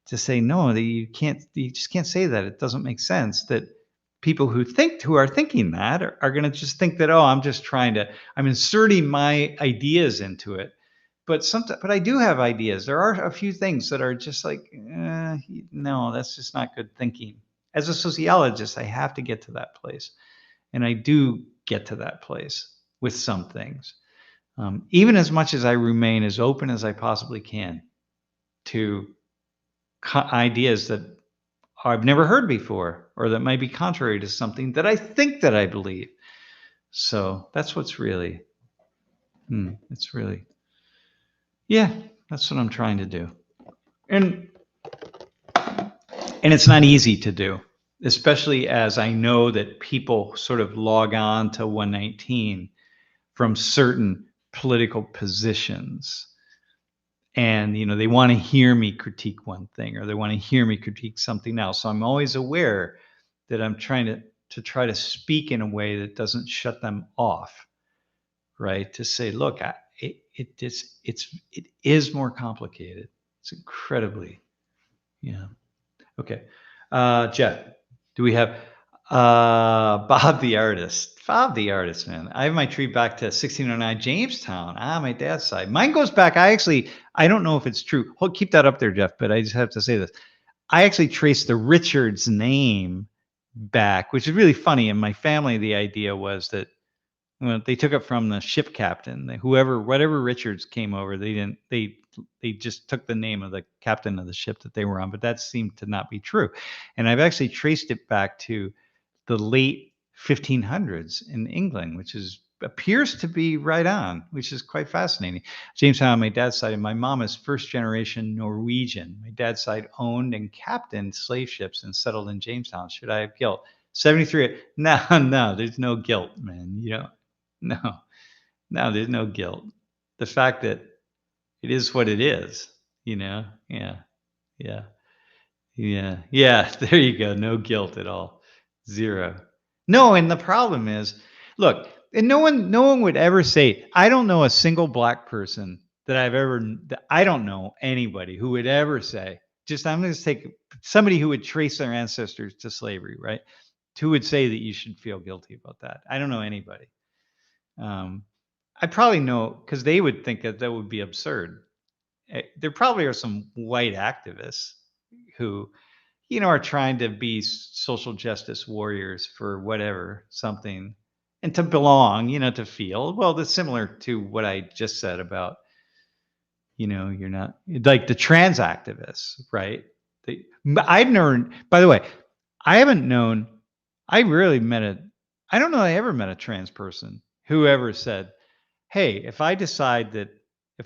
to say, no, you just can't say that. It doesn't make sense. That people who are thinking that are going to just think that, I'm inserting my ideas into it. But I do have ideas. There are a few things that are just no, that's just not good thinking. As a sociologist, I have to get to that place. And I do get to that place with some things. Even as much as I remain as open as I possibly can to ideas that I've never heard before, or that might be contrary to something that I think that I believe. So that's what's really, it's really, yeah, that's what I'm trying to do. And it's not easy to do, especially as I know that people sort of log on to 119 from certain political positions. And, you know, they want to hear me critique one thing, or they want to hear me critique something else. So I'm always aware that I'm trying to try to speak in a way that doesn't shut them off, right? To say, look, it is more complicated. It's incredibly, yeah. Okay. Jeff, do we have Bob the artist? Bob the artist, man. I have my tree back to 1609 Jamestown. My dad's side. Mine goes back. I don't know if it's true. Keep that up there, Jeff, but I just have to say this. I actually traced the Richards name back, which is really funny. In my family, the idea was that they took it from the ship captain. Whatever Richards came over, they just took the name of the captain of the ship that they were on, but that seemed to not be true. And I've actually traced it back to the late 1500s in England, which appears to be right on, which is quite fascinating. Jamestown on my dad's side, and my mom is first generation Norwegian. My dad's side owned and captained slave ships and settled in Jamestown. Should I have guilt? 73. No, there's no guilt, man. No, there's no guilt. The fact that it is what it is, yeah. There you go. No guilt at all. Zero. No, and the problem is, look, and no one would ever say, I don't know a single black person I don't know anybody who would ever say, I'm going to take somebody who would trace their ancestors to slavery, right? Who would say that you should feel guilty about that? I don't know anybody. I probably know, because they would think that would be absurd. There probably are some white activists who, are trying to be social justice warriors for whatever, something, and to belong, to feel, well, that's similar to what I just said about, you're not like the trans activists, right? I've never, by the way, I don't know I ever met a trans person who ever said, hey, if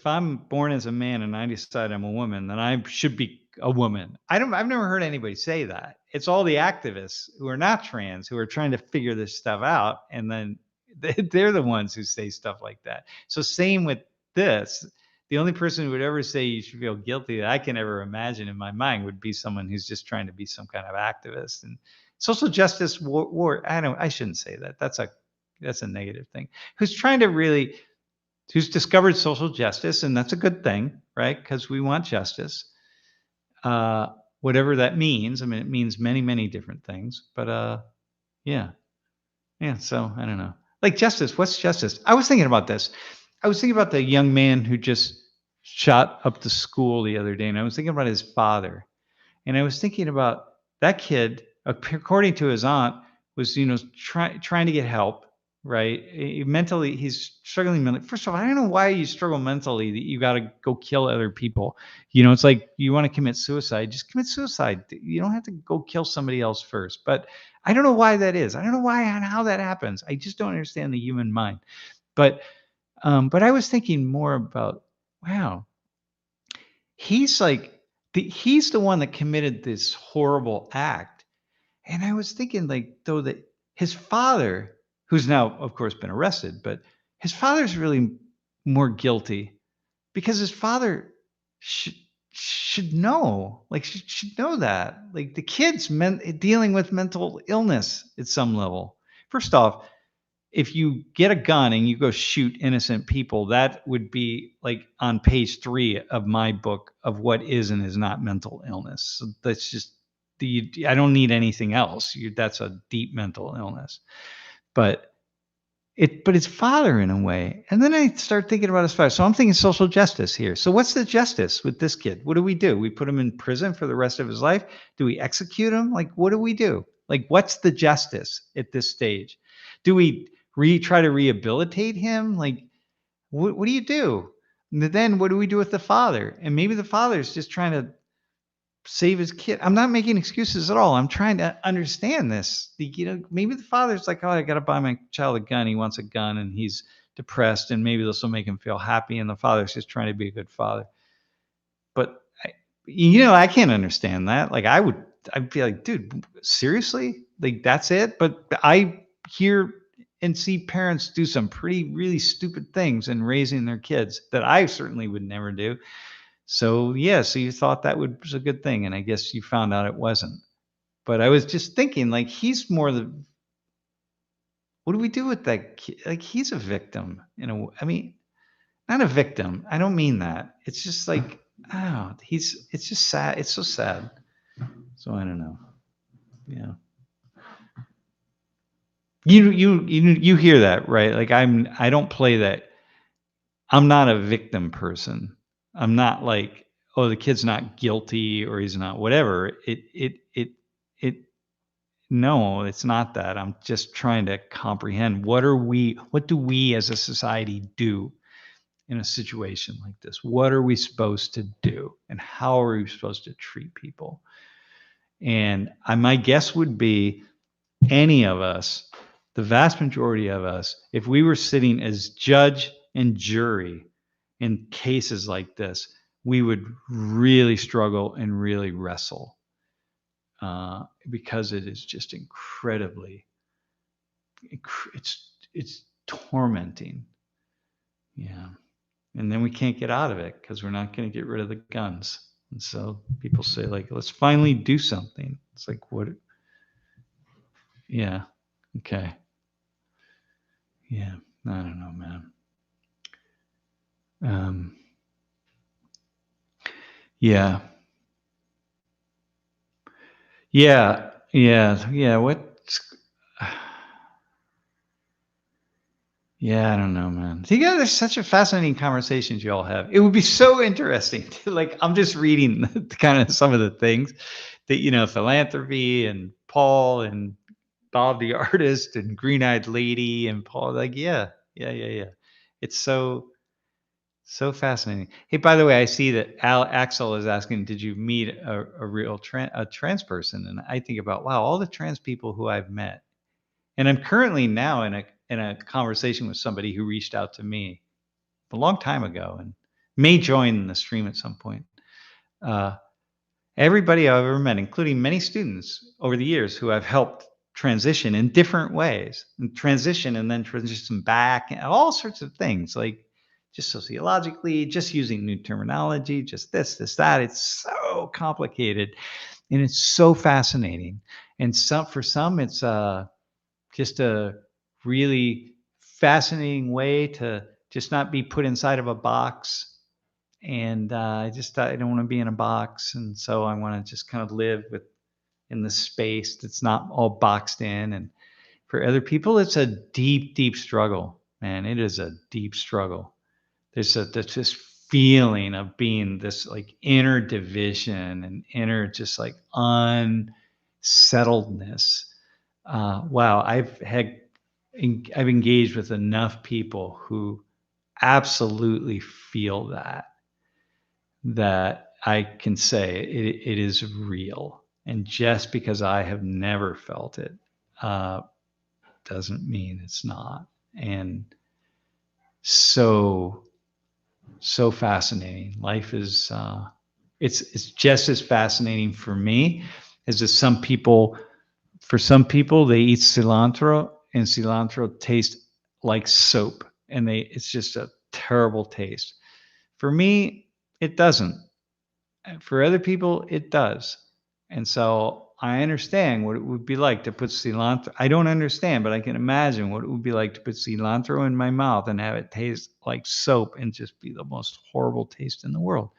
I'm born as a man and I decide I'm a woman, then I should be a woman. I've never heard anybody say that. It's all the activists who are not trans who are trying to figure this stuff out, and then they're the ones who say stuff like that. So same with this. The only person who would ever say you should feel guilty that I can ever imagine in my mind would be someone who's just trying to be some kind of activist. And social justice war, I shouldn't say that. That's a negative thing. Who's discovered social justice, and that's a good thing, right? Because we want justice. Whatever that means. I mean, it means many, many different things. But yeah. So I don't know. Like justice. What's justice? I was thinking about this. I was thinking about the young man who just shot up the school the other day, and I was thinking about his father, and I was thinking about that kid. According to his aunt, was trying to get help. Right? Mentally, he's struggling mentally. First of all, I don't know why you struggle mentally that you got to go kill other people. It's like you want to commit suicide, just commit suicide. You don't have to go kill somebody else first. But I don't know why that is. I don't know why and how that happens. I just don't understand the human mind. But I was thinking more about, wow, he's the one that committed this horrible act. And I was thinking, though, that his father, who's now, of course, been arrested, but his father's really more guilty because his father should know, should know that. Like the kid's dealing with mental illness at some level. First off, if you get a gun and you go shoot innocent people, that would be like on page 3 of my book of what is and is not mental illness. So that's just I don't need anything else. That's a deep mental illness. But it's father in a way. And then I start thinking about his father. So I'm thinking social justice here. So what's the justice with this kid? What do? We put him in prison for the rest of his life? Do we execute him? What do we do? What's the justice at this stage? Do we try to rehabilitate him? Like, what do you do? And then what do we do with the father? And maybe the father is just trying to save his kid. I'm not making excuses at all. I'm trying to understand this. Maybe the father's like, oh, I got to buy my child a gun. He wants a gun and he's depressed, and maybe this will make him feel happy. And the father's just trying to be a good father. But I can't understand that. Like, I'd be like, dude, seriously? Like, that's it? But I hear and see parents do some really stupid things in raising their kids that I certainly would never do. So so you thought that was a good thing, and I guess you found out it wasn't. But I was just thinking, like, he's more what do we do with that kid? Like, he's a victim, I mean, not a victim. I don't mean that. It's just like, it's just sad. It's so sad. So I don't know. Yeah. You hear that, right? Like, I don't play that. I'm not a victim person. I'm not like, oh, the kid's not guilty or he's not whatever. No, it's not that. I'm just trying to comprehend what do we as a society do in a situation like this? What are we supposed to do? And how are we supposed to treat people? And my guess would be any of us, the vast majority of us, if we were sitting as judge and jury in cases like this, we would really struggle and really wrestle because it is just incredibly, it's tormenting. Yeah. And then we can't get out of it because we're not going to get rid of the guns. And so people say, like, let's finally do something. It's like, what? Yeah. Okay. Yeah. I don't know, man. Yeah. What? Yeah, I don't know, man. See, yeah, there's such a fascinating conversations you all have. It would be so interesting to, like, I'm just reading kind of some of the things that, philanthropy and Paul and Bob the artist and Green Eyed Lady and Paul, like, yeah. It's so fascinating. Hey, by the way, I see that Axel is asking, did you meet a real trans person? And I think about, wow, all the trans people who I've met. And I'm currently now in a conversation with somebody who reached out to me a long time ago and may join the stream at some point. Everybody I've ever met, including many students over the years who I've helped transition in different ways, and transition back, and all sorts of things, like just sociologically, just using new terminology, just this, that. It's so complicated and it's so fascinating. And for some, it's just a really fascinating way to just not be put inside of a box. And I don't want to be in a box. And so I want to just kind of live in the space that's not all boxed in. And for other people, it's a deep struggle, man. It is a deep struggle. There's this feeling of being this, like, inner division and inner just like unsettledness. Wow, I've engaged with enough people who absolutely feel that I can say it is real. And just because I have never felt it doesn't mean it's not. And so fascinating. Life is it's just as fascinating for me as some people. For some people, they eat cilantro and cilantro tastes like soap, and it's just a terrible taste. For me, it doesn't. For other people, it does. And so I understand what it would be like to put cilantro. I don't understand, but I can imagine what it would be like to put cilantro in my mouth and have it taste like soap and just be the most horrible taste in the world.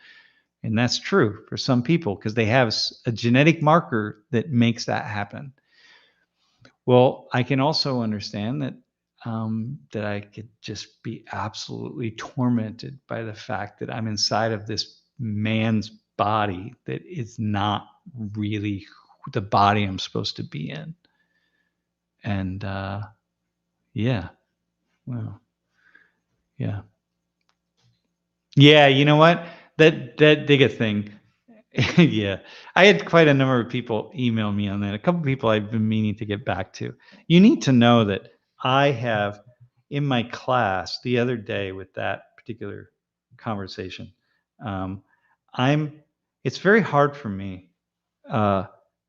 And that's true for some people because they have a genetic marker that makes that happen. Well, I can also understand that that I could just be absolutely tormented by the fact that I'm inside of this man's body that is not really the body I'm supposed to be in. And Yeah. Wow. Yeah. Yeah. You know what? That digga thing. Yeah. I had quite a number of people email me on that. A couple of people I've been meaning to get back to. You need to know that I have in my class the other day with that particular conversation. Um, I'm. It's very hard for me. Uh,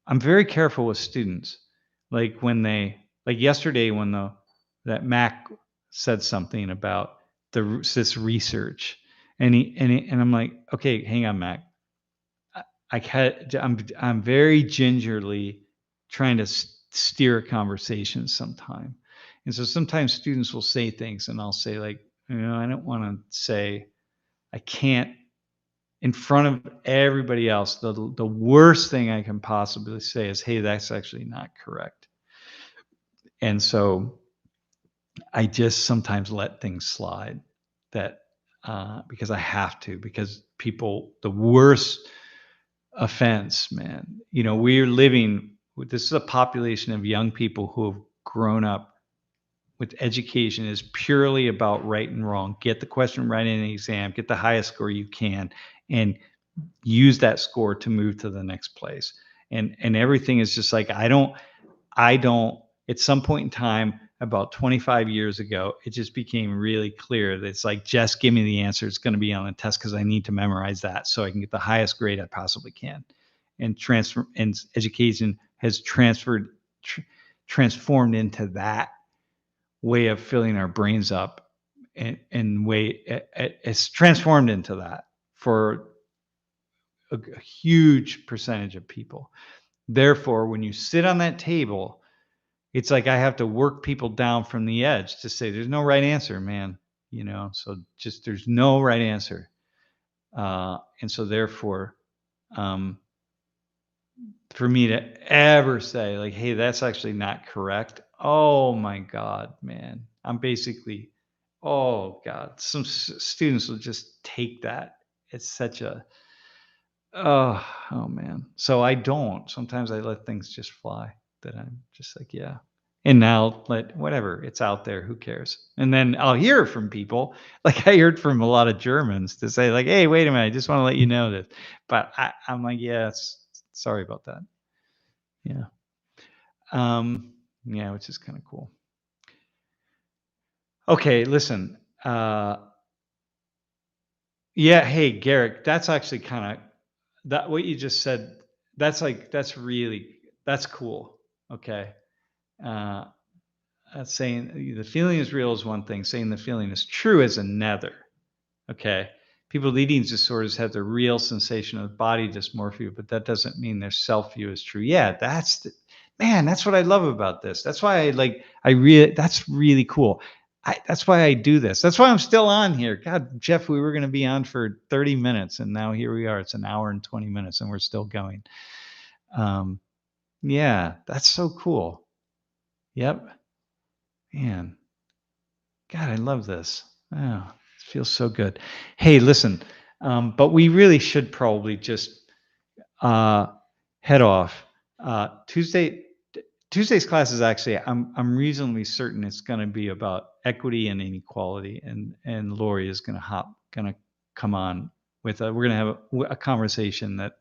I'm very careful with students. Like when they, like yesterday when that Mac said something about this research, and I'm like, okay, hang on, Mac. I'm very gingerly trying to steer a conversation sometime, and so sometimes students will say things, and I'll say like, I don't want to say, I can't in front of everybody else. The worst thing I can possibly say is, hey, that's actually not correct, and so I just sometimes let things slide that because I have to, because people, the worst offense, man. We're living with this is a population of young people who have grown up with education is purely about right and wrong. Get the question right in an exam, get the highest score you can, and use that score to move to the next place. And everything is just like I don't at some point in time about 25 years ago, it just became really clear that it's like, just give me the answer. It's going to be on the test because I need to memorize that so I can get the highest grade I possibly can. And education has transformed into that way of filling our brains up, and it's transformed into that for a huge percentage of people. Therefore, when you sit on that table, it's like I have to work people down from the edge to say there's no right answer, man. So just there's no right answer. And so therefore, um, for me to ever say like, hey, that's actually not correct. Oh my God, man. I'm basically, oh God, some students will just take that. It's such a, oh man. So I don't. Sometimes I let things just fly. That I'm just like, yeah. And now let whatever, it's out there. Who cares? And then I'll hear from people. Like I heard from a lot of Germans to say like, hey, wait a minute, I just want to let you know this. But I'm like, yeah, sorry about that. Yeah. Yeah, which is kind of cool. Okay, listen. Yeah, hey, Garrick, that's actually kind of that what you just said. That's cool. Okay. Uh, saying the feeling is real is one thing. Saying the feeling is true is another. Okay. People with eating disorders have the real sensation of body dysmorphia, but that doesn't mean their self-view is true. Yeah, man, that's what I love about this. That's why that's really cool. That's why I do this. That's why I'm still on here. God, Jeff, we were going to be on for 30 minutes and now here we are. It's an hour and 20 minutes and we're still going. Yeah, that's so cool. Yep. Man, God, I love this. Oh, it feels so good. Hey, listen, but we really should probably just head off. Tuesday's class is actually I'm reasonably certain it's going to be about equity and inequality, and Lori is going to come on with we're going to have a conversation that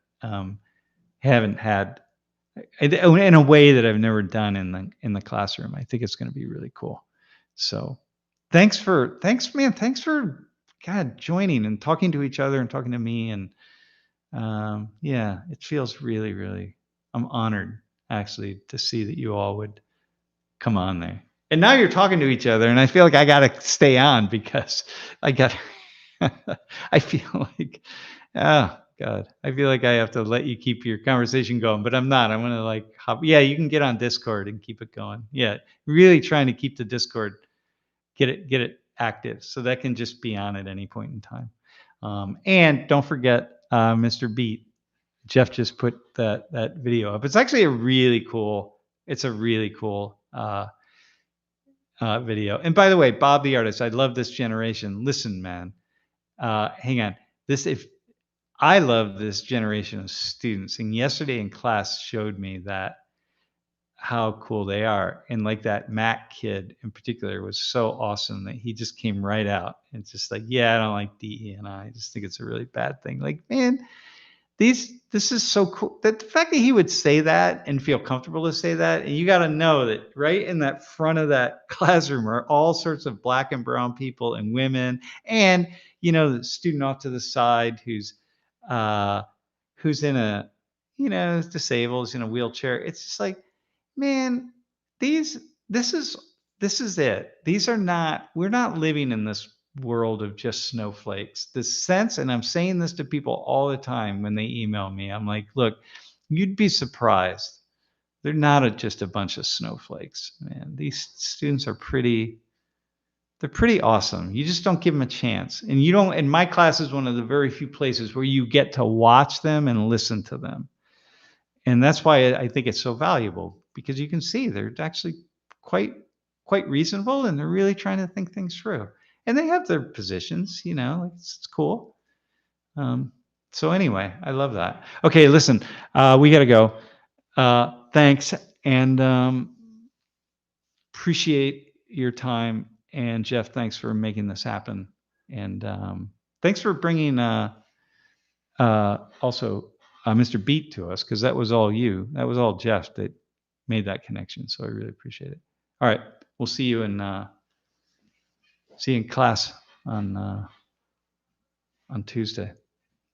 haven't had in a way that I've never done in the classroom. I think it's going to be really cool. So thanks for God joining and talking to each other and talking to me, and yeah, it feels really, really, I'm honored actually to see that you all would come on there. And now you're talking to each other, and I feel like I got to stay on because I feel like, oh God, I feel like I have to let you keep your conversation going, but I'm not. I'm going to like hop. Yeah, you can get on Discord and keep it going. Yeah, really trying to keep the Discord, get it active so that can just be on at any point in time. And don't forget, Mr. Beat. Jeff just put that video up. It's actually a really cool video. And by the way, Bob the artist, I love this generation. Listen, man, hang on. If I love this generation of students, and yesterday in class showed me that how cool they are. And like that Mac kid in particular was so awesome that he just came right out and just like, yeah, I don't like DE&I. I just think it's a really bad thing. Like, man, this is so cool. That the fact that he would say that and feel comfortable to say that, and you got to know that right in that front of that classroom are all sorts of black and brown people and women, and the student off to the side who's in a disabled, is in a wheelchair. It's just like, man, this is it. These are not. We're not living in this world of just snowflakes. The sense, and I'm saying this to people all the time when they email me, I'm like, look, you'd be surprised. They're not just a bunch of snowflakes, man. These students are they're pretty awesome. You just don't give them a chance. And you don't, and my class is one of the very few places where you get to watch them and listen to them. And that's why I think it's so valuable, because you can see they're actually quite reasonable, and they're really trying to think things through. And they have their positions, it's cool. So anyway, I love that. Okay, listen, we got to go. Thanks, and appreciate your time. And Jeff, thanks for making this happen. And thanks for bringing also Mr. Beat to us, because that was all you. That was all Jeff that made that connection. So I really appreciate it. All right, we'll see you in class on Tuesday.